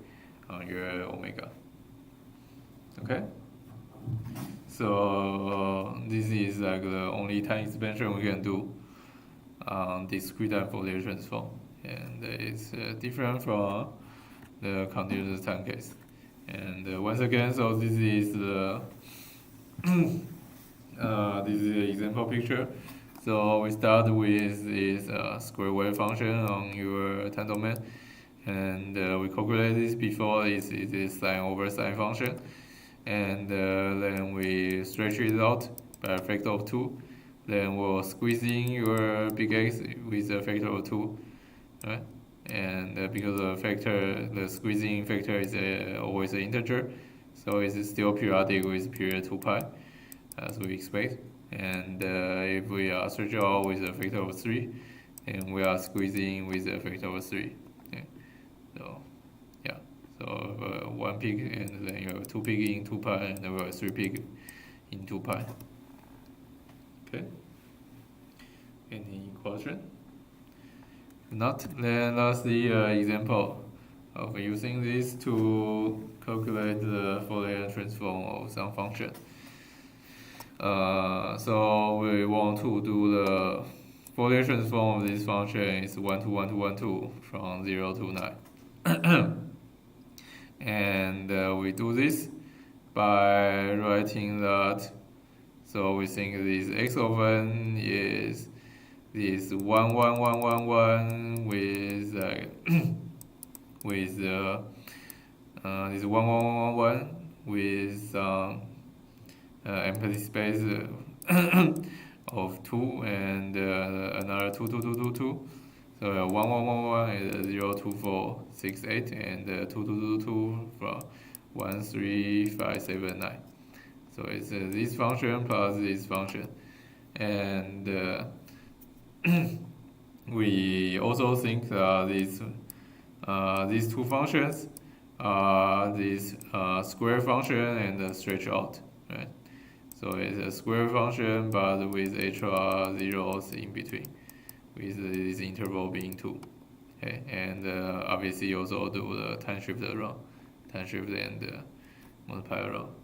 on your omega. Okay. So this is like the only time expansion we can do on discrete-time Fourier transform, and it's different from the continuous time case. And once again, so this is the this is the example picture. So we start with this square wave function on your time domain, and we calculate this before is sine over sine function, and then we stretch it out by a factor of 2. Then we'll squeeze in your big X with a factor of 2, right? And because the squeezing factor is always an integer, so it's still periodic with period 2 pi, as we expect. And if we are stretch out with a factor of 3, then we are squeezing with a factor of 3. Okay. So yeah, so 1 peak, and then you have 2 peak in 2 pi, and then we have 3 peak in 2 pi. Okay. Any question? Not, then let's see example of using this to calculate the Fourier transform of some function. So we want to do the Fourier transform of this function is 1 to 1 to 1 2 from 0 to 9. And we do this by writing that. So we think this x of n is this 1 1 1 1 1 with with this 1 1 1 1 1 with empty space of 2 and another 2 2 2 2 2. So 1 1 1 1 is 0 2 4 6 8, and 2 2 2 2 from 1 3 5 7 9. So it's this function plus this function, and we also think that these two functions are this square function and stretch out, right? So it's a square function, but with extra zeros in between, with this interval being 2. Okay, and obviously also do the time shift around, time shift and multiply around.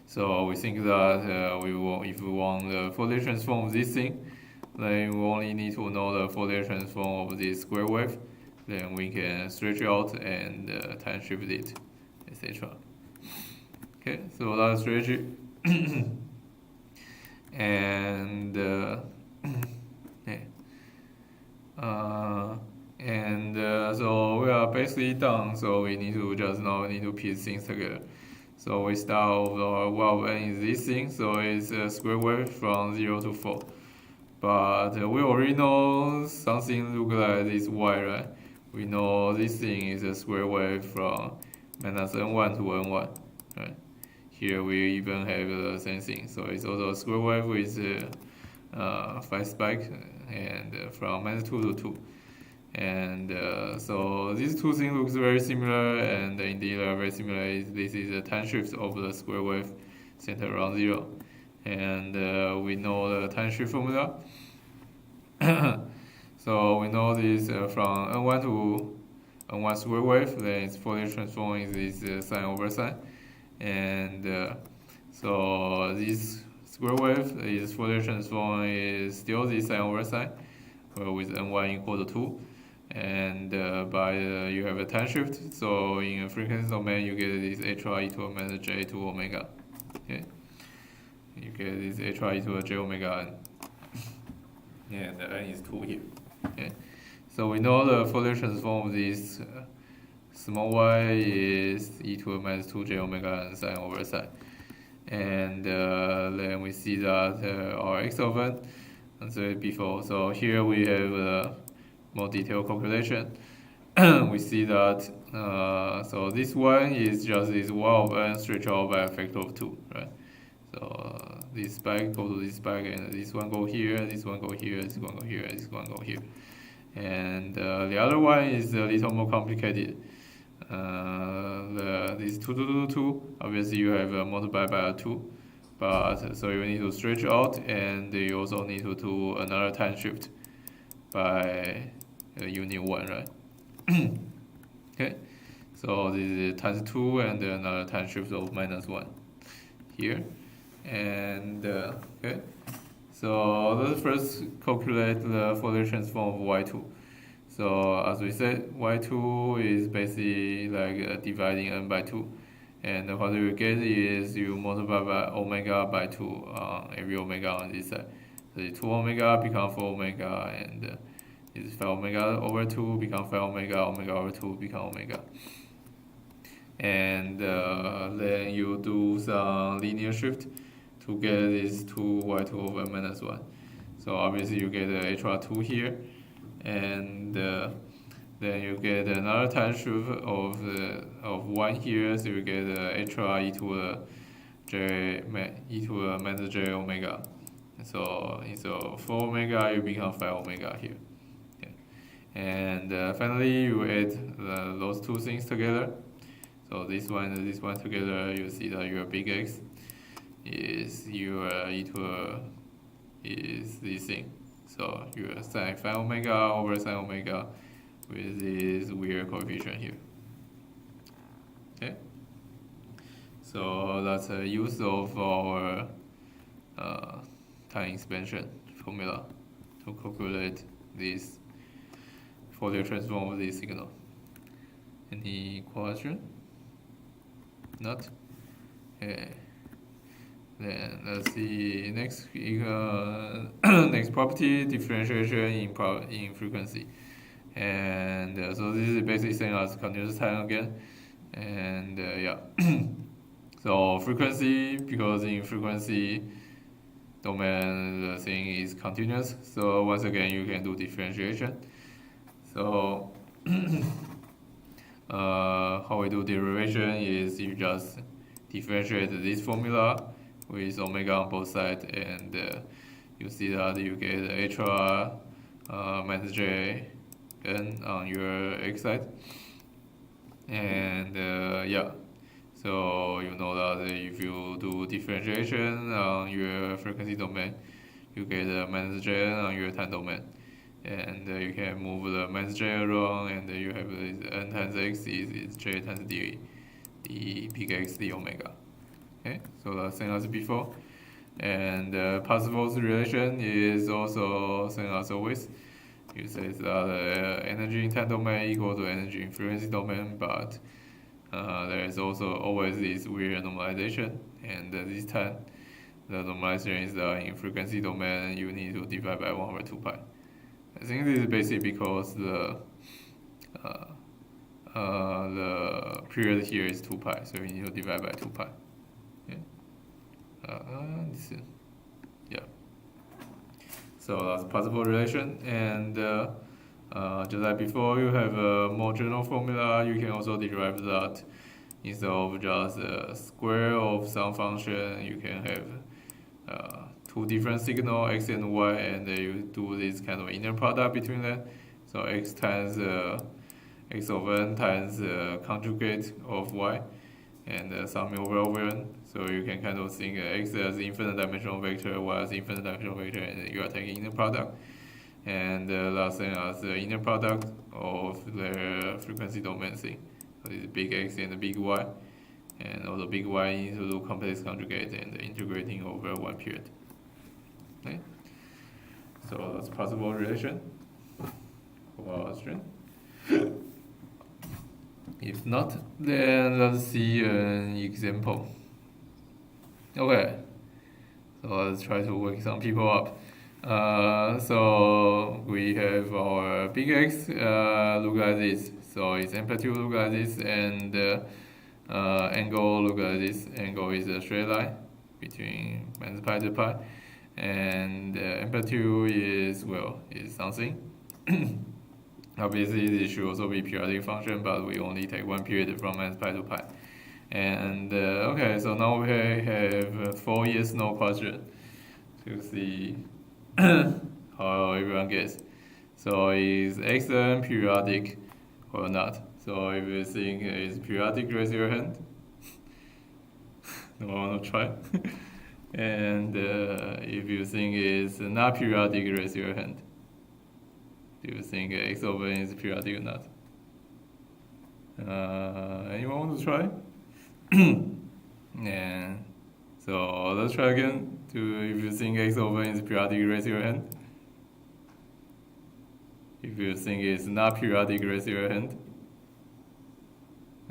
So we think that if we want the Fourier transform of this thing, then we only need to know the Fourier transform of this square wave. Then we can stretch out and time shift it, etc. Okay, so let's stretch it. And so we are basically done. So we need to just now piece things together. So we start with well, n is this thing, so it's a square wave from 0 to 4. But we already know something look like this y, right? We know this thing is a square wave from minus n1 to n1, right? Here we even have the same thing, so it's also a square wave with 5 spike and from minus 2 to 2. And so these two things look very similar, and indeed are very similar. This is a time shift of the square wave centered around 0, and we know the time shift formula. So we know this from n1 to n1 square wave, then its Fourier transform is sine over sine, and so this square wave is Fourier transform is still this sine over sine, with n1 equal to 2. And you have a time shift, so in a frequency domain you get this HRE to a minus J to omega. Okay, you get this HRE to a J omega n, and n is 2 here. Okay, so we know the Fourier transform of this small y is e to a minus 2 J omega n sine over sine, and then we see that our x of n, as I said before. So here we have more detailed calculation. We see that so this one is just this y of n stretched out by a factor of 2, right? So this spike go to this spike, and this one go here, this one go here, this one go here, this one go here. And the other one is a little more complicated. This 2 2 2 2, obviously you have multiplied by a 2, but so you need to stretch out, and you also need to do another time shift by unit 1, right? Okay, So this is times 2 and another time shift of -1 here. And okay, so let's first calculate the Fourier transform of y2. So as we said, y2 is basically like dividing n by 2. And what you get is you multiply by omega by 2 every omega on this side. So the 2 omega become 4 omega, and this 5 omega over 2 become 5 omega, omega over 2 become omega. And then you do some linear shift to get this 2y2 over -1. So obviously you get the HR2 here, and then you get another time shift of 1 here, so you get HR e to the minus j omega. So instead of 4 omega, you become 5 omega here. Okay. And finally, you add those two things together. So this one and this one together, you see that your big X is your e to is this thing. So your sin 5 omega over sin omega with this weird coefficient here. Okay. So that's a use of our time expansion formula to calculate this Fourier transform of this signal. Any question? Not? Okay. Then let's see next next property, differentiation in frequency. And so this is basically saying as continuous time again. And yeah. So frequency, because in frequency domain the thing is continuous. So once again you can do differentiation. So how we do derivation is you just differentiate this formula with omega on both sides, and you see that you get HR minus j n on your x side. And yeah, so you know that if you do differentiation on your frequency domain, you get minus j n on your time domain. And you can move the minus j around, and you have n times x is j times d big X d omega. Okay, so the same as before. And Parsifal's relation is also same as always. You say that energy in time domain equal to energy in frequency domain, but there is also always this weird normalization. And this time, the normalization is that in frequency domain you need to divide by 1 over 2 pi. I think this is basically because the period here is 2 pi, so you need to divide by 2 pi. Yeah. So that's Parsifal relation, and just like before, you have a more general formula. You can also derive that instead of just square of some function. You can have two different signals, x and y, and you do this kind of inner product between them. So x times x of n times conjugate of y, and summing over n. So you can kind of think x as infinite dimensional vector, y as infinite dimensional vector, and you are taking inner product. And last thing as the inner product of the frequency domain thing. So this is big X and the big Y. And also big Y you need to do complex conjugate and integrating over one period. Okay? So that's Parsifal relation for our string. If not, then let's see an example. Okay, so let's try to wake some people up. So we have our big X look like this. So its amplitude look like this, and angle look like this. Angle is a straight line between minus pi to pi, and amplitude is something. Obviously, this should also be periodic function, but we only take one period from minus pi to pi. And okay, so now we have 4 yes no question to see how everyone gets. So is xn periodic or not? So if you think it's periodic, raise your hand. No one will try. And if you think it's not periodic, raise your hand. Do you think x over n is periodic or not? Anyone want to try? Yeah. So let's try again. If you think x over n is periodic, raise your hand. If you think it's not periodic, raise your hand.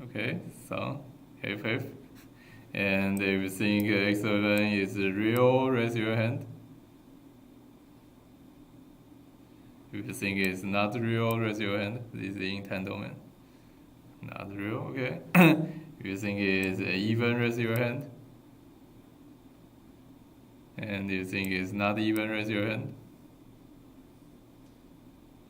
Okay, so half. And if you think x over n is real, raise your hand. If you think it's not real, raise your hand. This is entanglement. Not real, okay. If you think it's even, raise your hand. And if you think it's not even, raise your hand.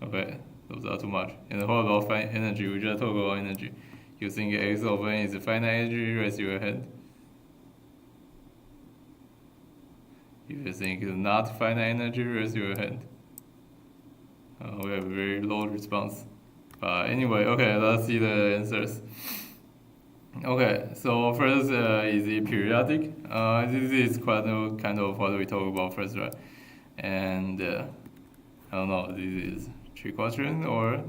Okay, those are too much. And what about finite energy? We just talked about energy. You think x over n is finite energy, raise your hand. If you think it's not finite energy, raise your hand. We have a very low response. But anyway, okay, let's see the answers. Okay, so first, is it periodic? This is kind of what we talked about first, right? And I don't know, this is trick question or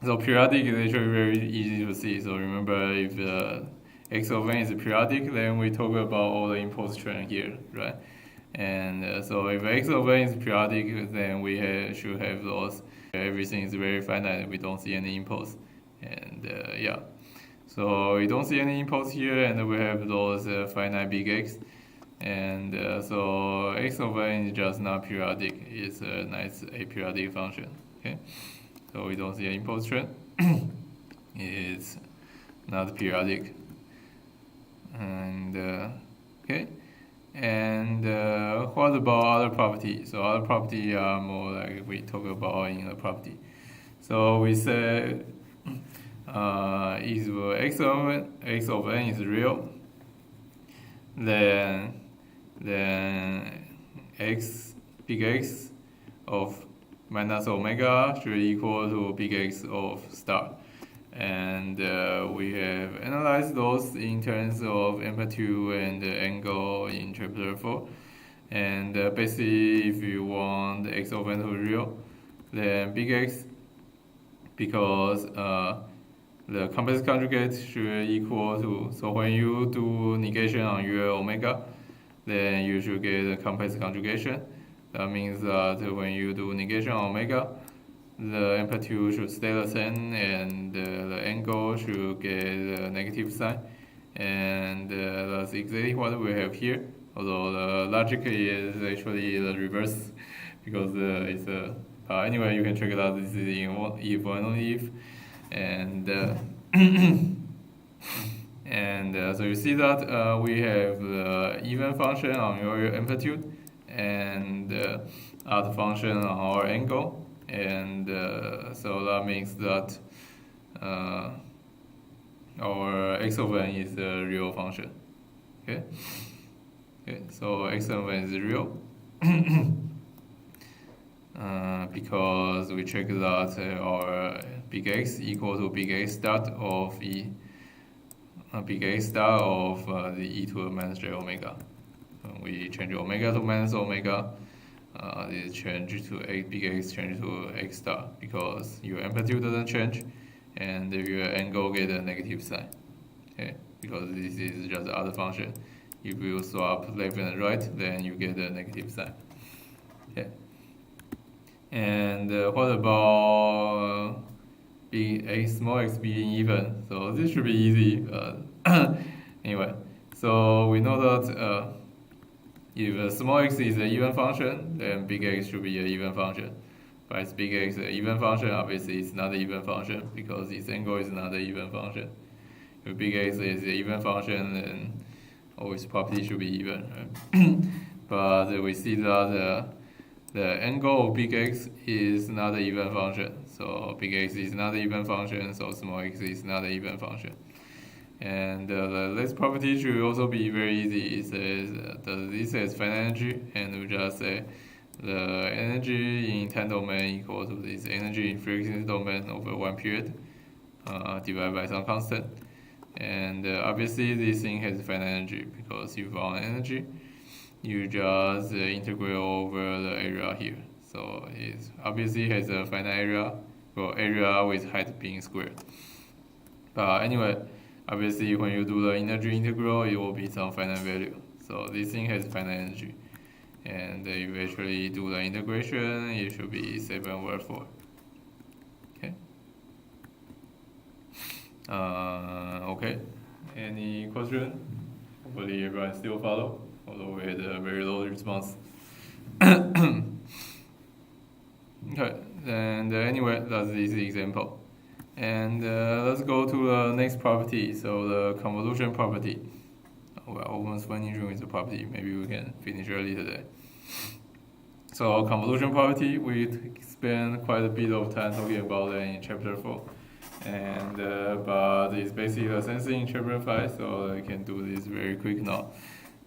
so periodic is actually very easy to see. So remember, if x of n is periodic, then we talk about all the impulse train here, right? And so if x of n is periodic, then we should have those. Everything is very finite. We don't see any impulse, and yeah. So we don't see any impulse here, and we have those finite big X, and so x of n is just not periodic. It's a nice aperiodic function. Okay, so we don't see an impulse train. It's not periodic, and okay. And what about other property? So other property are more like we talk about in a property. So we say if x of n is real, then big X of minus omega should equal to big X of star. And we have analyzed those in terms of amplitude and angle in chapter 4. And basically, if you want x of n to be real, then big X, because the complex conjugate should equal to, so when you do negation on your omega, then you should get a complex conjugation. That means that when you do negation on omega, the amplitude should stay the same, and the angle should get a negative sign. And that's exactly what we have here. Although the logic is actually the reverse, because it's a. Anyway, you can check it out. This is in if and only if, and and so you see that we have the even function on your amplitude, and odd function on our angle. And so that means that our x of n is a real function. Okay. So x of n is real because we check that our big X equal to big X dot of big X dot of the e to the minus j omega. When we change omega to minus omega, this change to big X change to x star, because your amplitude doesn't change and your angle get a negative sign. Okay, because this is just the other function. If you swap left and right, then you get a negative sign. Okay. And what about small x being even? So this should be easy. Anyway, so we know that if small x is an even function, then big X should be an even function. But if big X is an even function, obviously it's not an even function because its angle is not an even function. If big X is an even function, then always property should be even. Right? But we see that the angle of big X is not an even function. So big X is not an even function, so small x is not an even function. And the next property should also be very easy. It says this has finite energy, and we just say the energy in time domain equal to this energy in frequency domain over one period divided by some constant. And obviously this thing has finite energy because you found energy. You just integrate over the area here. So it obviously has a finite area well, area with height being squared. But anyway, obviously when you do the energy integral, it will be some finite value. So this thing has finite energy. And you actually do the integration, it should be 7/4. Okay. Okay. Any question? Hopefully everyone still follow, although we had a very low response. Okay, and anyway, that's this example. And let's go to the next property, so the convolution property. We're almost finishing with the property, maybe we can finish early today. So convolution property, we spent quite a bit of time talking about that in chapter 4. And but it's basically the same thing in chapter 5, so I can do this very quick now.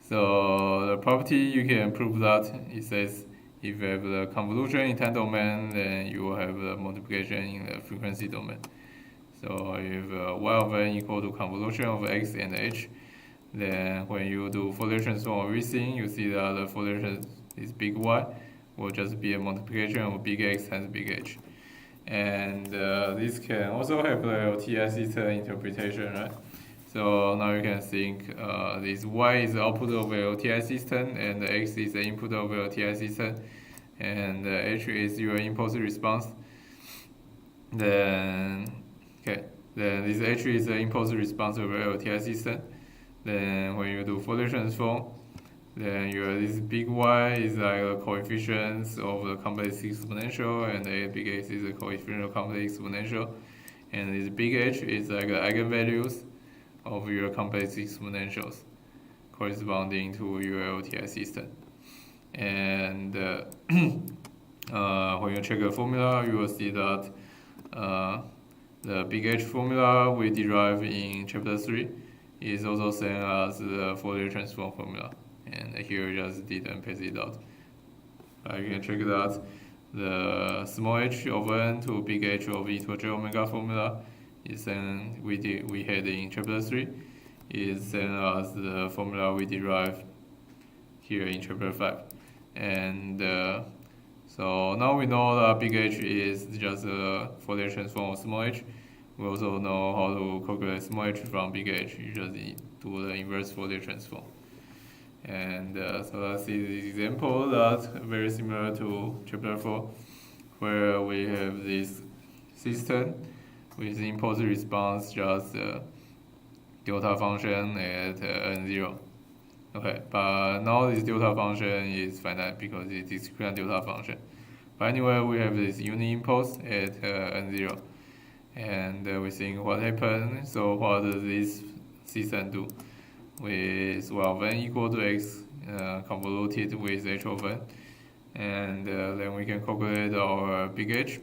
So the property, you can prove that it says if you have the convolution in time domain, then you will have the multiplication in the frequency domain. So if y of n equal to convolution of x and h, then when you do Fourier transform of everything, you see that the Fourier is big Y will just be a multiplication of big X times big H. And this can also have the LTI system interpretation, right? So now you can think this Y is the output of the LTI system, and the X is the input of the LTI system, and H is your impulse response. Then this H is the impulse response of the LTI system. Then when you do Fourier transform, then this big Y is like the coefficients of the complex exponential, and the big X is the coefficient of complex exponential, and this big H is like the eigenvalues of your complex exponentials corresponding to your LTI system. And when you check the formula, you will see that the big H formula we derived in chapter 3 is also same as the Fourier transform formula. And here just didn't pass it out. You can check that the small h of n to big H of e to the j omega formula is same we had in chapter 3 is same as the formula we derived here in chapter 5. And so now we know that big H is just a Fourier transform of small h. We also know how to calculate small h from big H. You just do the inverse Fourier transform. And so let's see this example that's very similar to chapter 4, where we have this system with impulse response just delta function at n0. Okay, but now this delta function is finite because it's discrete delta function. But anyway, we have this unit impulse at n0. And we think what happened, so what does this system do? With y of n equal to x convoluted with h of n, and then we can calculate our big H.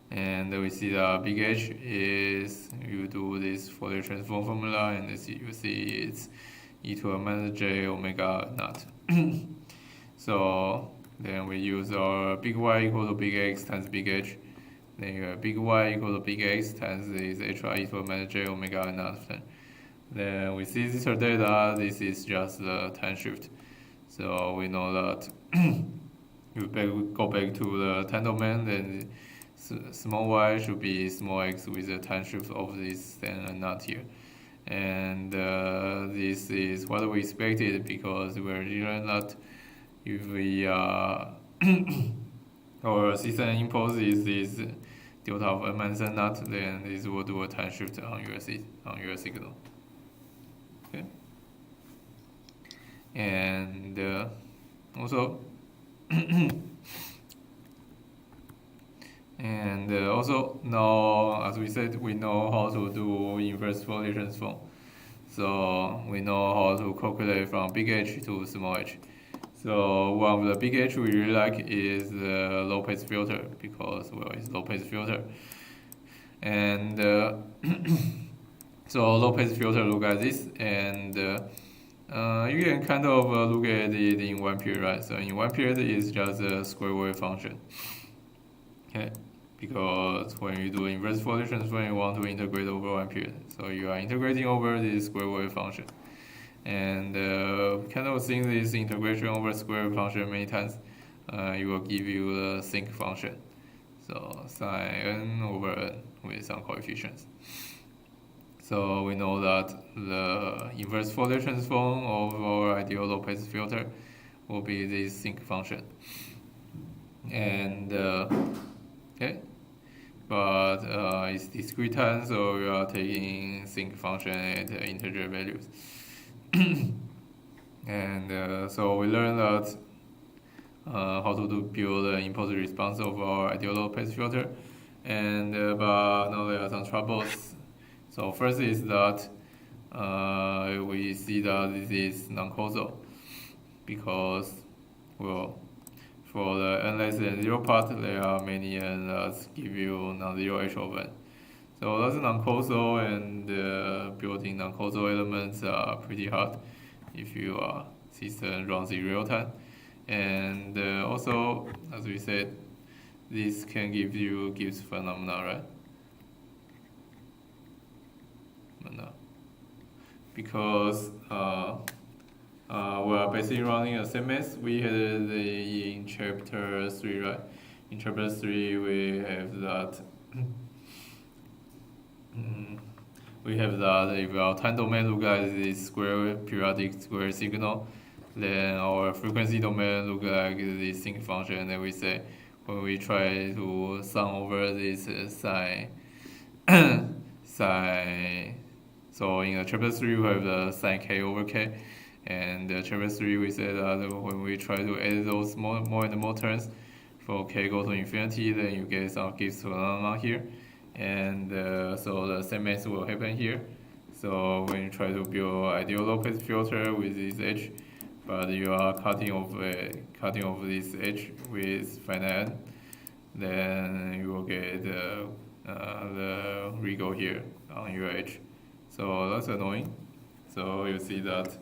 And we see that big H is, you do this Fourier transform formula, and you see it's e to the minus j omega naught. So then we use our big Y equal to big X times big H. Then you have big Y equal to big X times this h e to the minus j omega naught. Then we see this data, this is just the time shift. So we know that you go back to the time domain, then small y should be small x with the time shift of this and not here. And this is what we expected because we're really not, if we our system impulse is this delta of n minus n naught, then this will do a time shift on your signal. Okay. And also now, as we said, we know how to do inverse Fourier transform. So we know how to calculate from big H to small h. So one of the big H we really like is the low pass filter because, well, it's low pass filter. And so low pass filter look at this, and you can kind of look at it in one period, right? So in one period it's just a square wave function. Okay, because when you do inverse Fourier transform, you want to integrate over one period. So you are integrating over this square wave function. And kind of seeing this integration over square wave function many times, it will give you the sinc function. So sine n over n with some coefficients. So we know that the inverse Fourier transform of our ideal low-pass filter will be this sinc function. And okay, but it's discrete time, so we are taking sinc function at integer values. And so we learned that how to build an impulse response of our ideal low-pass filter. And but now there are some troubles. So first is that we see that this is non-causal because, well, for the n less than 0 part, there are many n that give you non-zero h of n. So that's non-causal, and building non-causal elements are pretty hard if your system runs in real time. And also, as we said, this can give you Gibbs phenomena, right? No. Because we are basically running a CMS. We had in chapter 3, right? In chapter 3, we have that. We have that if our time domain look like this square periodic square signal, then our frequency domain look like this sinc function. And then we say when we try to sum over this sine. So in chapter 3 we have the sine k over k, and chapter 3 we said that when we try to add those more and more terms for k go to infinity, then you get some Gibbs phenomena here, and so the same as will happen here. So when you try to build ideal low-pass filter with this h, but you are cutting off this h with finite n, then you will get the wriggle here on your h. So that's annoying. So you see that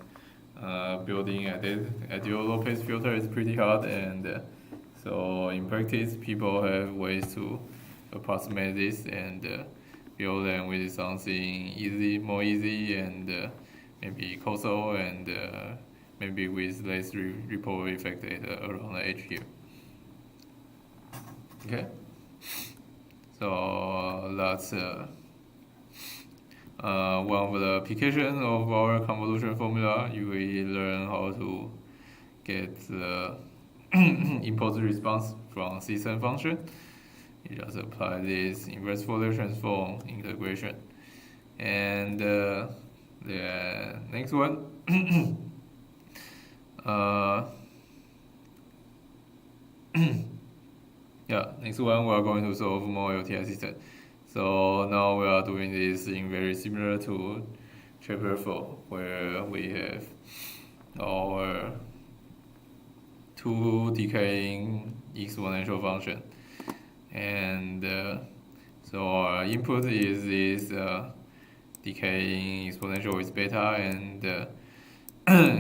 building ideal low-pass filter is pretty hard, and so in practice people have ways to approximate this and build them with something more easy, and maybe causal, and maybe with less ripple effect around the edge here. Okay, so that's one of the applications of our convolution formula. You will learn how to get the impulse response from system function. You just apply this inverse Fourier transform integration. And the next one, next one we are going to solve more LTI system. So now we are doing this in very similar to chapter 4, where we have our two decaying exponential function, and so our input is this decaying exponential with beta, and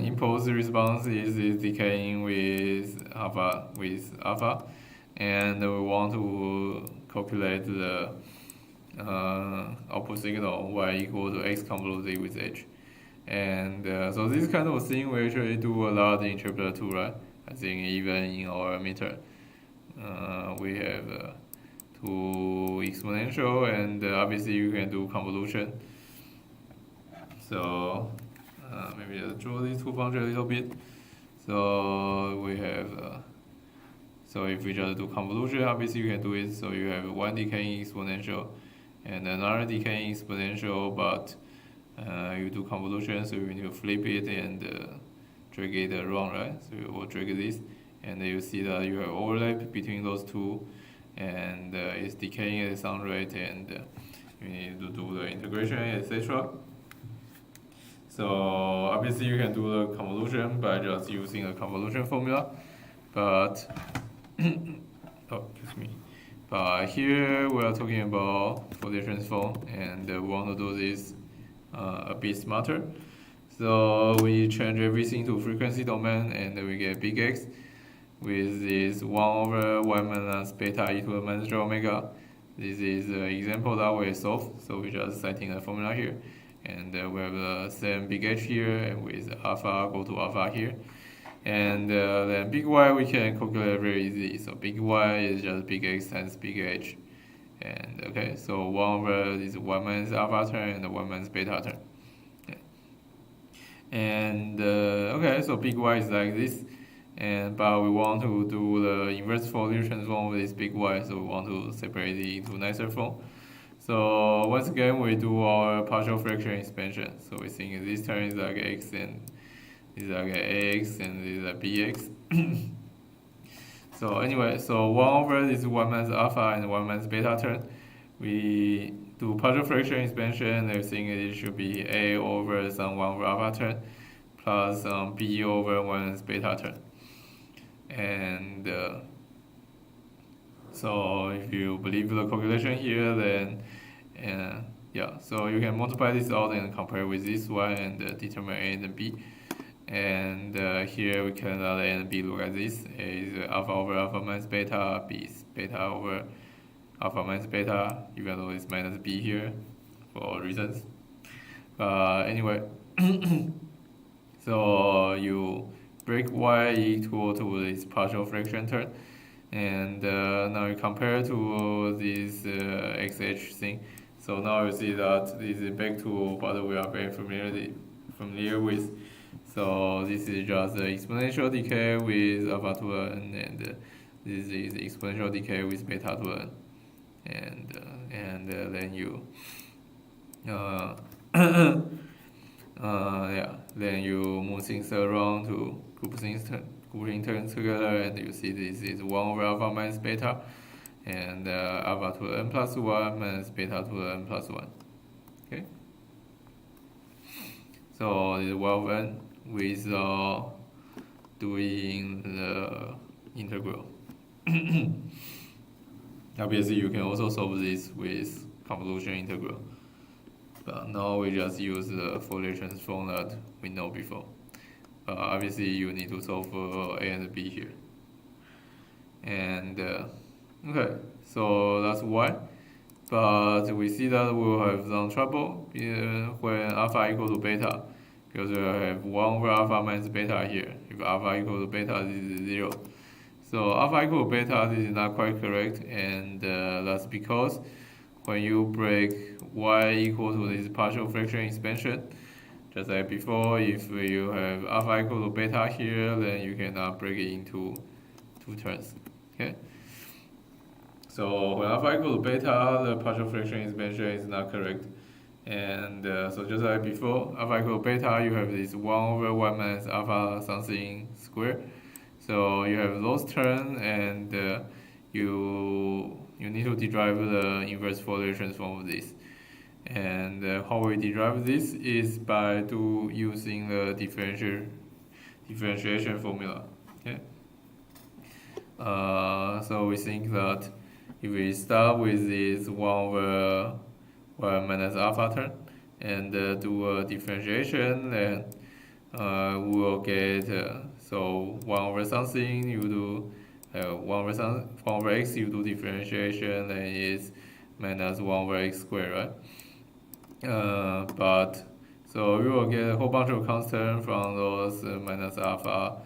impulse response is decaying with alpha, and we want to calculate the output signal y equal to x convoluted with h. And so this kind of thing we actually do a lot in chapter 2, right? I think even in our midterm we have two exponential, and obviously you can do convolution. So maybe I'll draw these two functions a little bit. So we have so if we just do convolution, obviously you can do it. So you have one decaying exponential and another decaying exponential, but you do convolution, so you need to flip it and drag it around, right? So you will drag this, and you see that you have overlap between those two, and it's decaying at some rate, and you need to do the integration, etc. So obviously you can do the convolution by just using a convolution formula, but excuse me. But here we are talking about Fourier transform, and we want to do this a bit smarter. So we change everything to frequency domain, and we get big X with this 1 over y minus beta e to the minus j omega. This is the example that we solve, so we just citing the formula here. And we have the same big H here, and with alpha go to alpha here. And then big Y we can calculate very easy. So big Y is just big X times big H. And okay, so 1 over this 1 minus alpha term and the 1 minus beta term. Okay. And okay, so big Y is like this. But we want to do the inverse Fourier transform of this big Y, so we want to separate it into nicer form. So once again, we do our partial fraction expansion. So we think this term is like X and this is like AX and this is like BX. So anyway, so 1 over this 1 minus alpha and 1 minus beta term. We do partial fraction expansion, and we think it should be A over some 1 over alpha term plus B over 1 minus beta term. And so if you believe the calculation here, then yeah, so you can multiply this out and compare with this one and determine A and B. And here we can let A and B look at this. A is alpha over alpha minus beta, B is beta over alpha minus beta, even though it's minus B here for all reasons. Anyway, so you break Y equal to this partial fraction term, and now you compare to this XH thing. So now you see that this is back to what we are very familiar with. So this is just the exponential decay with alpha to n, and this is exponential decay with beta to n, and then you yeah, then you move things around to grouping terms together, and you see this is 1 over alpha minus beta, and alpha to n plus 1 minus beta to n plus 1. Okay. So this is 1 over n with doing the integral. Obviously, you can also solve this with convolution integral. But now we just use the Fourier transform that we know before. Obviously, you need to solve for A and B here. And okay, so that's Y. But we see that we will have some trouble when alpha equal to beta, because we have 1 over alpha minus beta here. If alpha equal to beta, this is 0. So alpha equal to beta, this is not quite correct, and that's because when you break Y equal to this partial fraction expansion, just like before, if you have alpha equal to beta here, then you cannot break it into two terms. Okay. So when alpha equal to beta, the partial fraction expansion is not correct. And so just like before, alpha equal to beta, you have this 1 over 1 minus alpha something square. So you have those terms, and you need to derive the inverse Fourier transform of this. And how we derive this is by using the differentiation formula. Okay. So we think that if we start with this 1 over 1 minus alpha term and do a differentiation, then we will get so 1 over something, you do 1 over x, you do differentiation, then it's minus 1 over x squared, right? But so we will get a whole bunch of constants from those minus alpha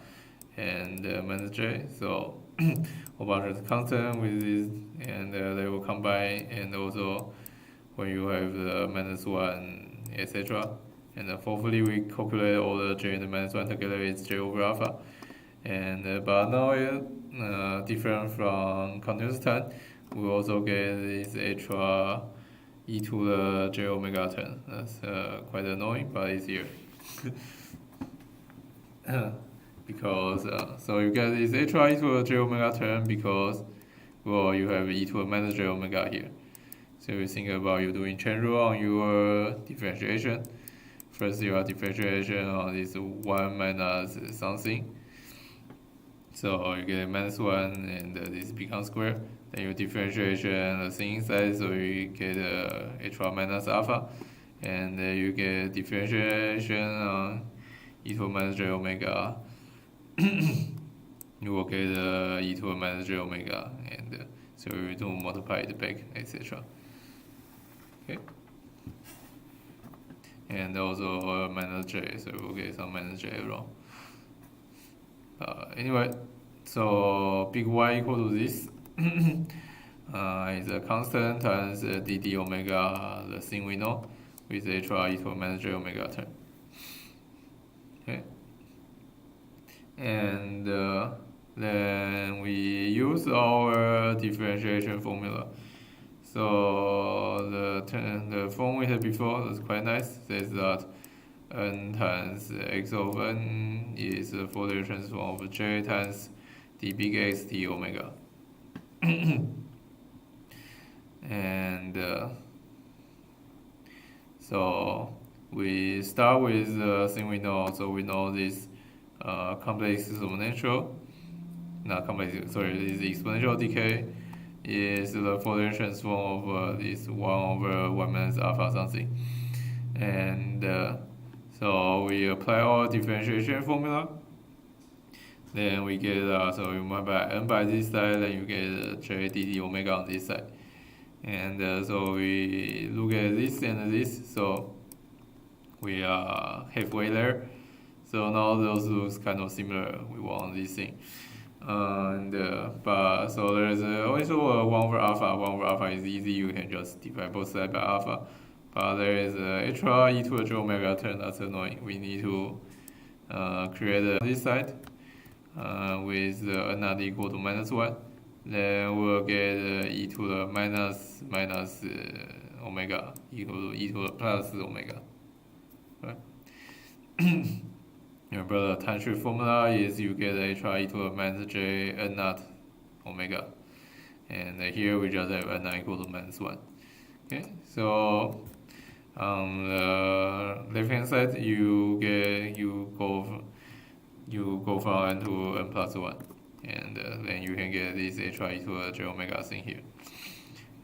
and minus j. So whole bunch of constants with this, and they will combine, and also when you have the minus 1, etc. And hopefully we calculate all the j and the minus 1 together, it's j over alpha. And but now it's different from continuous time. We also get this extra e to the j omega term. That's quite annoying, but it's here. Because so you get this extra e to the j omega term because, well, you have e to the minus j omega here. So you think about you doing chain rule on your differentiation. First you have differentiation on this 1 minus something. So you get minus 1 and this becomes square. Then you differentiation the thing inside, so you get extra minus alpha. And you get differentiation on e to the minus j omega. You will get e to the minus j omega, and so you do multiply it back, etc. Okay. And also minus j, so we'll get some minus j around. anyway, so big Y equal to this is a constant times dd omega, the thing we know, with HR equal minus j omega term. Okay, and then we use our differentiation formula. So the form we had before is quite nice. Says that n times x of n is the Fourier transform of j times d big X d omega. And so we start with the thing we know. So we know this complex exponential, not complex, sorry, this exponential decay is the Fourier transform of this 1 over 1 minus alpha something. And so we apply our differentiation formula. Then we get, so you multiply n by this side, then you get j dd omega on this side. And so we look at this and this, so we are halfway there. So now those looks kind of similar. We want this thing. But so there's also a 1 over alpha. 1 over alpha is easy. You can just divide both sides by alpha. But there is extra e to the j omega term that's annoying. We need to create this side with n not equal to minus 1. Then we'll get e to the minus omega equal to e to the plus omega. Right? Remember the time shift formula is you get HR e to the minus j n naught omega. And here we just have n naught equal to minus 1. Okay, so on the left hand side you go from n to n plus 1. And then you can get this HR e to the j omega thing here.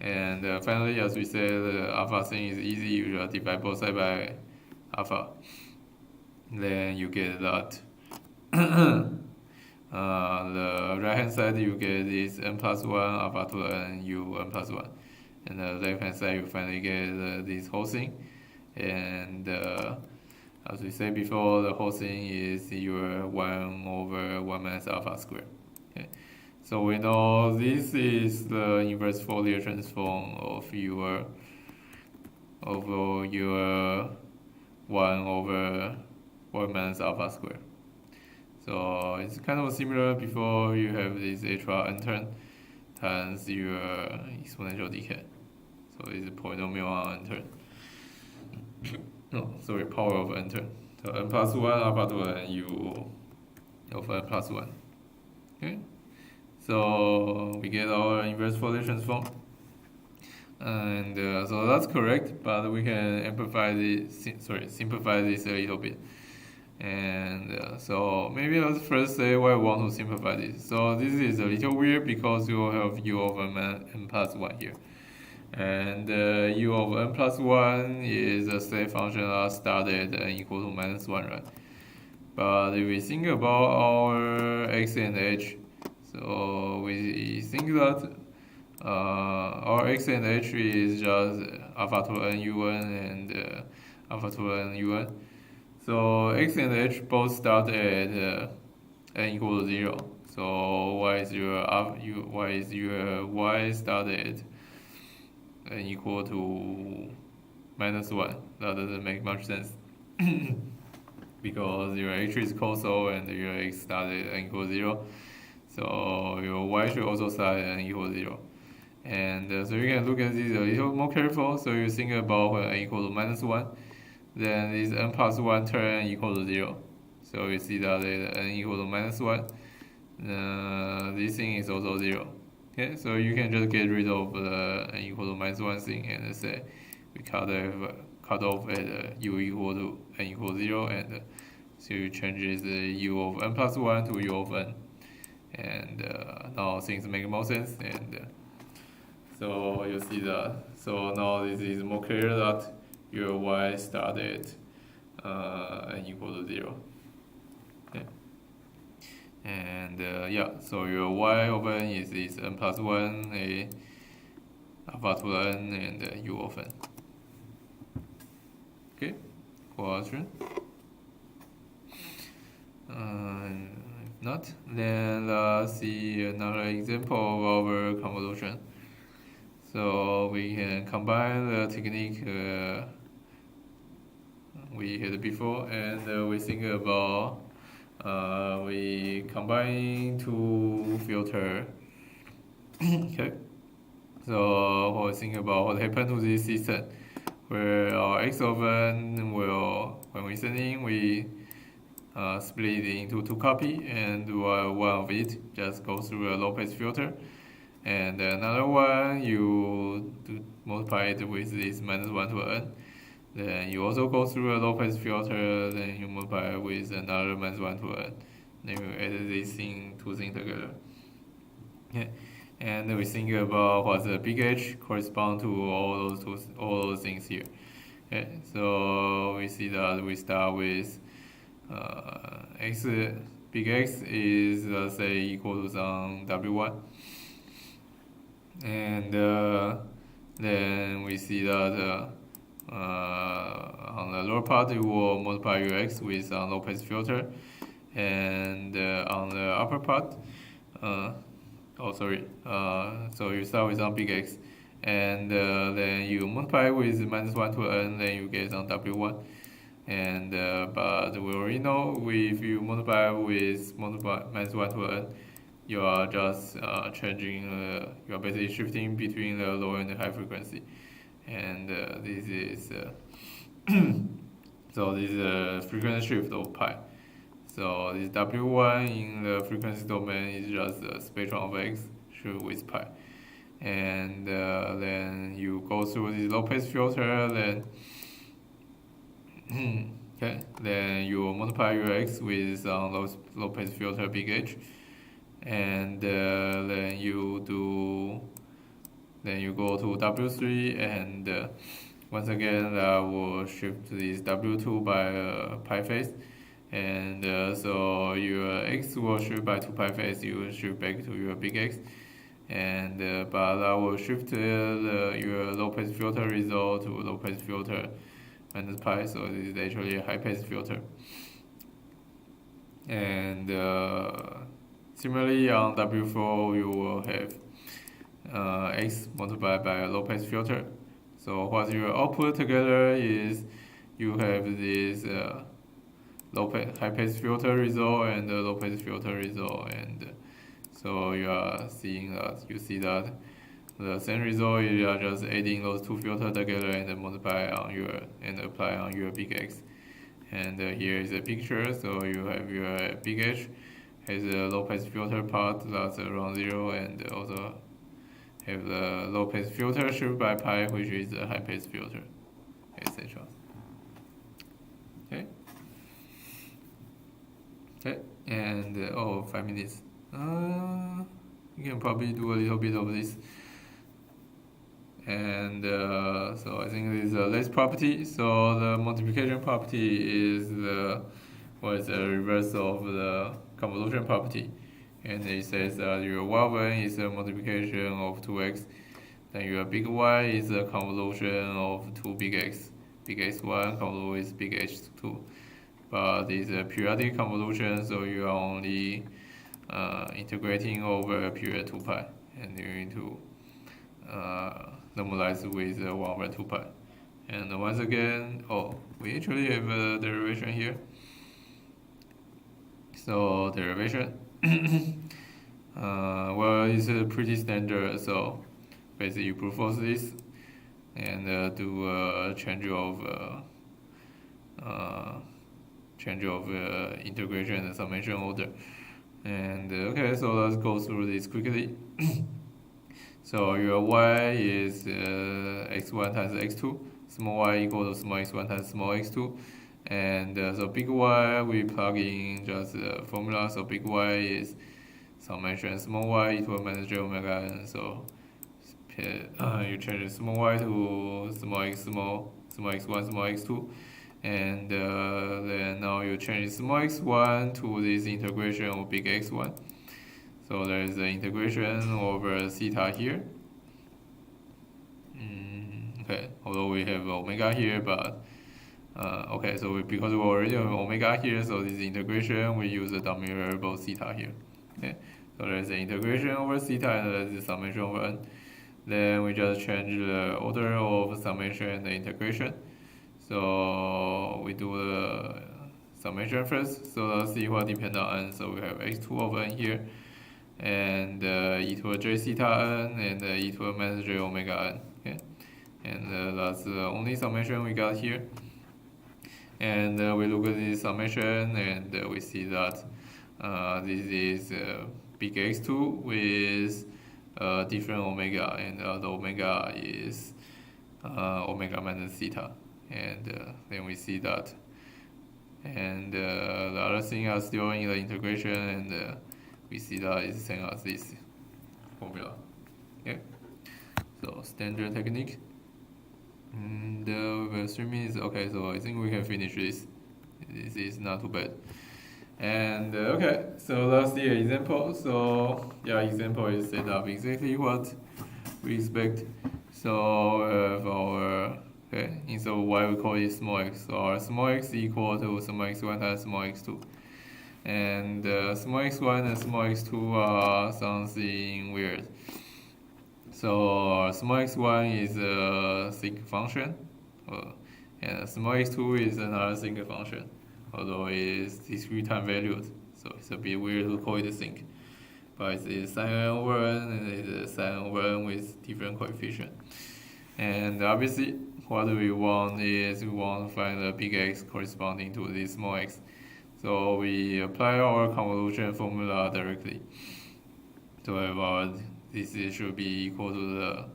And finally, as we said, the alpha thing is easy. You just divide both sides by alpha. Then you get that. The right hand side you get this n plus 1 alpha to the n u n plus 1. And the left hand side you finally get this whole thing. And as we said before, the whole thing is your 1 over 1 minus alpha squared. Okay. So we know this is the inverse Fourier transform of your 1 over 1 minus alpha squared. So it's kind of similar before you have this HR n term times your exponential decay. So it's a polynomial on n term. No, sorry, power of n term. So n plus 1 alpha to n u of n plus 1. Okay. So we get our inverse Fourier transform. And so that's correct, but we can simplify this a little bit. And so maybe let's first say why we want to simplify this. So this is a little weird because you have u of n plus 1 here. And u of n plus 1 is a state function that started at n equal to minus 1, right? But if we think about our x and h, so we think that our x and h is just alpha to n un and alpha to n un. So x and h both start at n equal to 0. So y is your y started n equal to minus 1. That doesn't make much sense. Because your h is causal and your x started at n equal to 0. So your y should also start at n equal to 0. And so you can look at this a little more careful. So you think about when n equal to minus 1, then this n plus 1 turn n equal to 0. So you see that at n equal to minus 1, this thing is also 0. Okay, so you can just get rid of the n equal to minus 1 thing and say we cut off at u equal to n equal to 0, and so you change the u of n plus 1 to u of n. And now things make more sense, and so you see that. So now this is more clear that your y started n equal to 0. Okay. And yeah, so your y of n is n plus 1 a alpha to n and u of n. Okay, question? If not, not, then let's see another example of our convolution. So we can combine the technique we had before, and we think about we combine two filter. Okay. So we'll think about what happened to this system, where our X of n will, when we send in, we split it into two copy, and one of it just goes through a low-pass filter, and another one you multiply it with this -1 to n. Then you also go through a low-pass filter, then you multiply with another -1 to n. Then you add these two things together. Okay. And we think about what the big H correspond to all those things here. Okay. So we see that we start with x, big X is let's say equal to some W1, and then we see that on the lower part you will multiply your X with some low-pass filter, and on the upper part, so you start with some big X, and then you multiply with -1 to n, then you get some W1. And but we already know if you multiply with -1 to n, you are just changing, you are basically shifting between the low and the high frequency, and this is so this is a frequency shift of pi. So this W1 in the frequency domain is just the spectrum of X shift with pi, and then you go through this low-pass filter, then okay, then you multiply your X with some low-pass filter big H, and then you go to W3, and once again that will shift this W2 by pi phase, and so your X will shift by 2 pi phase, you will shift back to your big X, and but that will shift your low-pass filter result to low-pass filter minus pi, so this is actually a high-pass filter. And similarly on W4 you will have X multiplied by a low-pass filter. So what your output together is you have this high-pass filter result and the low-pass filter result, and so you see that the same result, you are just adding those two filters together and then multiply and apply on your big X. And here is a picture, so you have your big H has a low-pass filter part that's around 0, and also have the low-pass filter shift by pi, which is a high-pass filter, etc. Okay. Okay, and 5 minutes. You can probably do a little bit of this. And so I think this is the last property. So the multiplication property is the reverse of the convolution property, and it says that your y1 is a multiplication of 2x, then your big Y is a convolution of 2 big X, big X1 convolute with big H2. But it's a periodic convolution, so you are only integrating over a period 2 pi, and you need to normalize with 1/2 pi. And once again, we actually have a derivation here. So derivation, well, it's pretty standard. So basically, you brute force this and do a change of integration and summation order. And okay, so let's go through this quickly. So your y is x1 times x2, small y equal to small x1 times small x2, and so big Y we plug in just the formula. So big Y is summation small y e to a minus j omega n. So you change small y to small x1, small x2, and then now you change small x1 to this integration of big X1. So there is the integration over theta here. Okay, although we have omega here, but Okay, so because we already have omega here, so this integration, we use the dominant variable theta here. Okay, so there's the integration over theta and there's the summation over n. Then we just change the order of summation and the integration. So we do the summation first, so the theta depend on n, so we have x2 of n here, and e to the j theta n, and e to the minus j omega n. Okay, and that's the only summation we got here. And we look at the summation, and we see that this is big x2 with different omega, and the omega is omega minus theta. And then we see that. And the other thing are still in the integration, and we see that it's the same as this formula. Okay, so standard technique. And we have 3 minutes. Okay, so I think we can finish this. This is not too bad. And okay, so that's the example. So yeah, example is set up exactly what we expect. So we have our instead of y we call it small x. So our small x equal to small x1 times small x2. And small x1 and small x2 are something weird. So small x1 is a sinc function, and small x2 is another sinc function, although it is discrete time valued, so it's a bit weird to call it a sinc. But it's sin n over n, and it's sin over n with different coefficient. And obviously, what we want is we want to find the big X corresponding to this small x. So we apply our convolution formula directly. So our this should be equal to the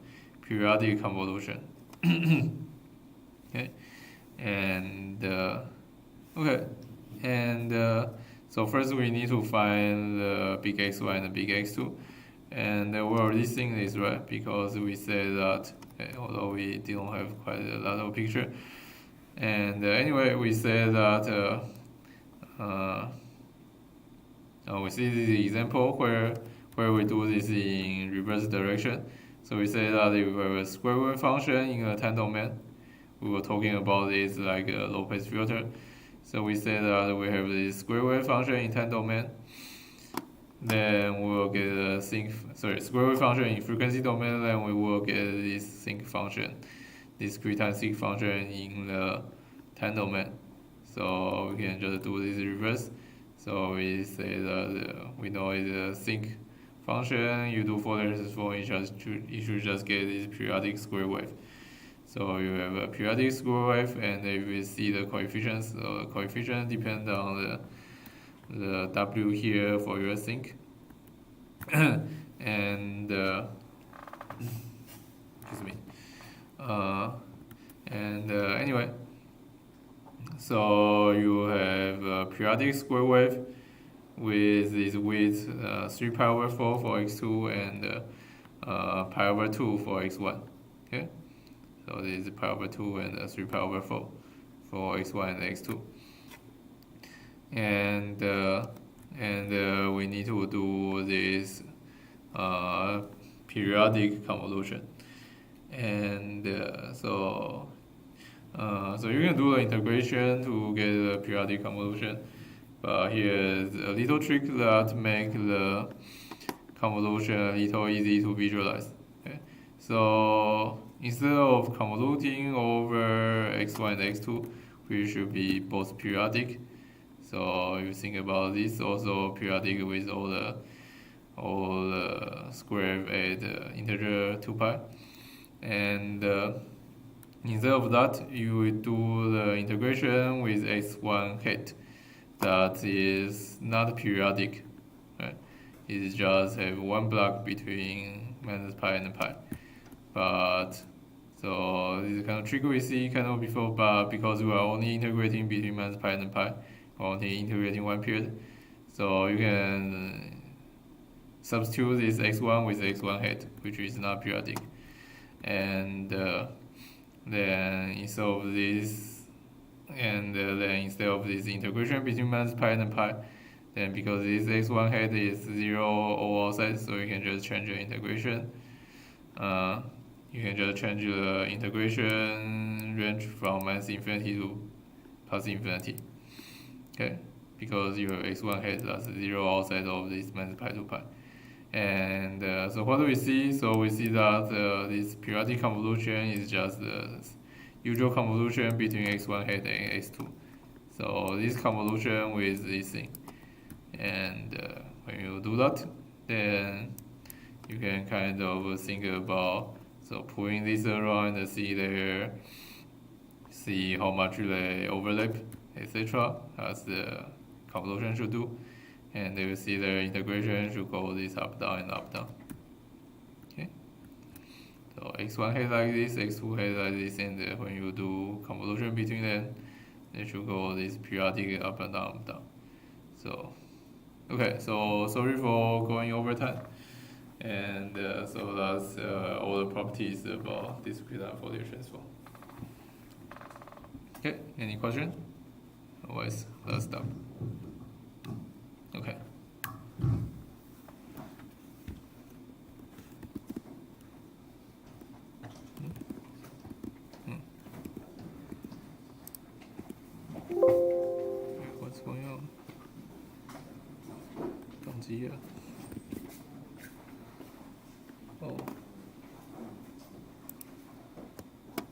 periodic convolution. Okay, and so first we need to find the big x1 and the big x2, and we already seen this, right? Because we said that although we didn't have quite a lot of picture, and anyway we said that we see the example where we do this in reverse direction. So we say that if we have a square wave function in a time domain, we were talking about this like a low-pass filter. So we say that we have this square wave function in time domain, then we will get a square wave function in frequency domain, then we will get this sinc function, discrete-time sinc function in the time domain. So we can just do this reverse. So we say that we know it's a sinc function, you do Fourier transform, you should just get this periodic square wave. So you have a periodic square wave, and if we see the coefficients, the coefficient depend on the W here for your sinc. And excuse me. Anyway, so you have a periodic square wave with this width 3 pi over 4 for x2 and pi over 2 for x1. Okay, so this is pi over 2 and 3 pi over 4 for x1 and x2. And we need to do this periodic convolution. And so you can do the integration to get the periodic convolution. But here's a little trick that make the convolution a little easy to visualize. Okay? So instead of convoluting over x1 and x2, which should be both periodic. So if you think about this, also periodic with all the square at integer 2 pi. And instead of that, you will do the integration with x1 hat. That is not periodic, right? It just have one block between minus pi and pi. But so this is kind of trick we see kind of before, but because we are only integrating between minus pi and pi, only integrating one period, so you can substitute this x1 with x1 hat, which is not periodic, and then instead of this integration between minus pi and pi, then because this x1 hat is 0 all outside, so you can just change the integration. You can just change the integration range from minus infinity to plus infinity. Okay, because your x1 has that's 0 outside of this minus pi to pi. And so what do we see? So we see that this periodic convolution is just the usual convolution between x1 hat and x2. So this convolution with this thing. And when you do that, then you can kind of think about pulling this around and see how much they overlap, etc. as the convolution should do. And you see the integration should go this up down and up down. Okay. So x1 has like this, x2 has like this, and when you do convolution between them, they should go this periodic up and down, up down. So okay, so sorry for going over time. And so that's all the properties about discrete-time Fourier transform. Okay, any question? Otherwise, let's stop. Okay. What's going on? 宕机了。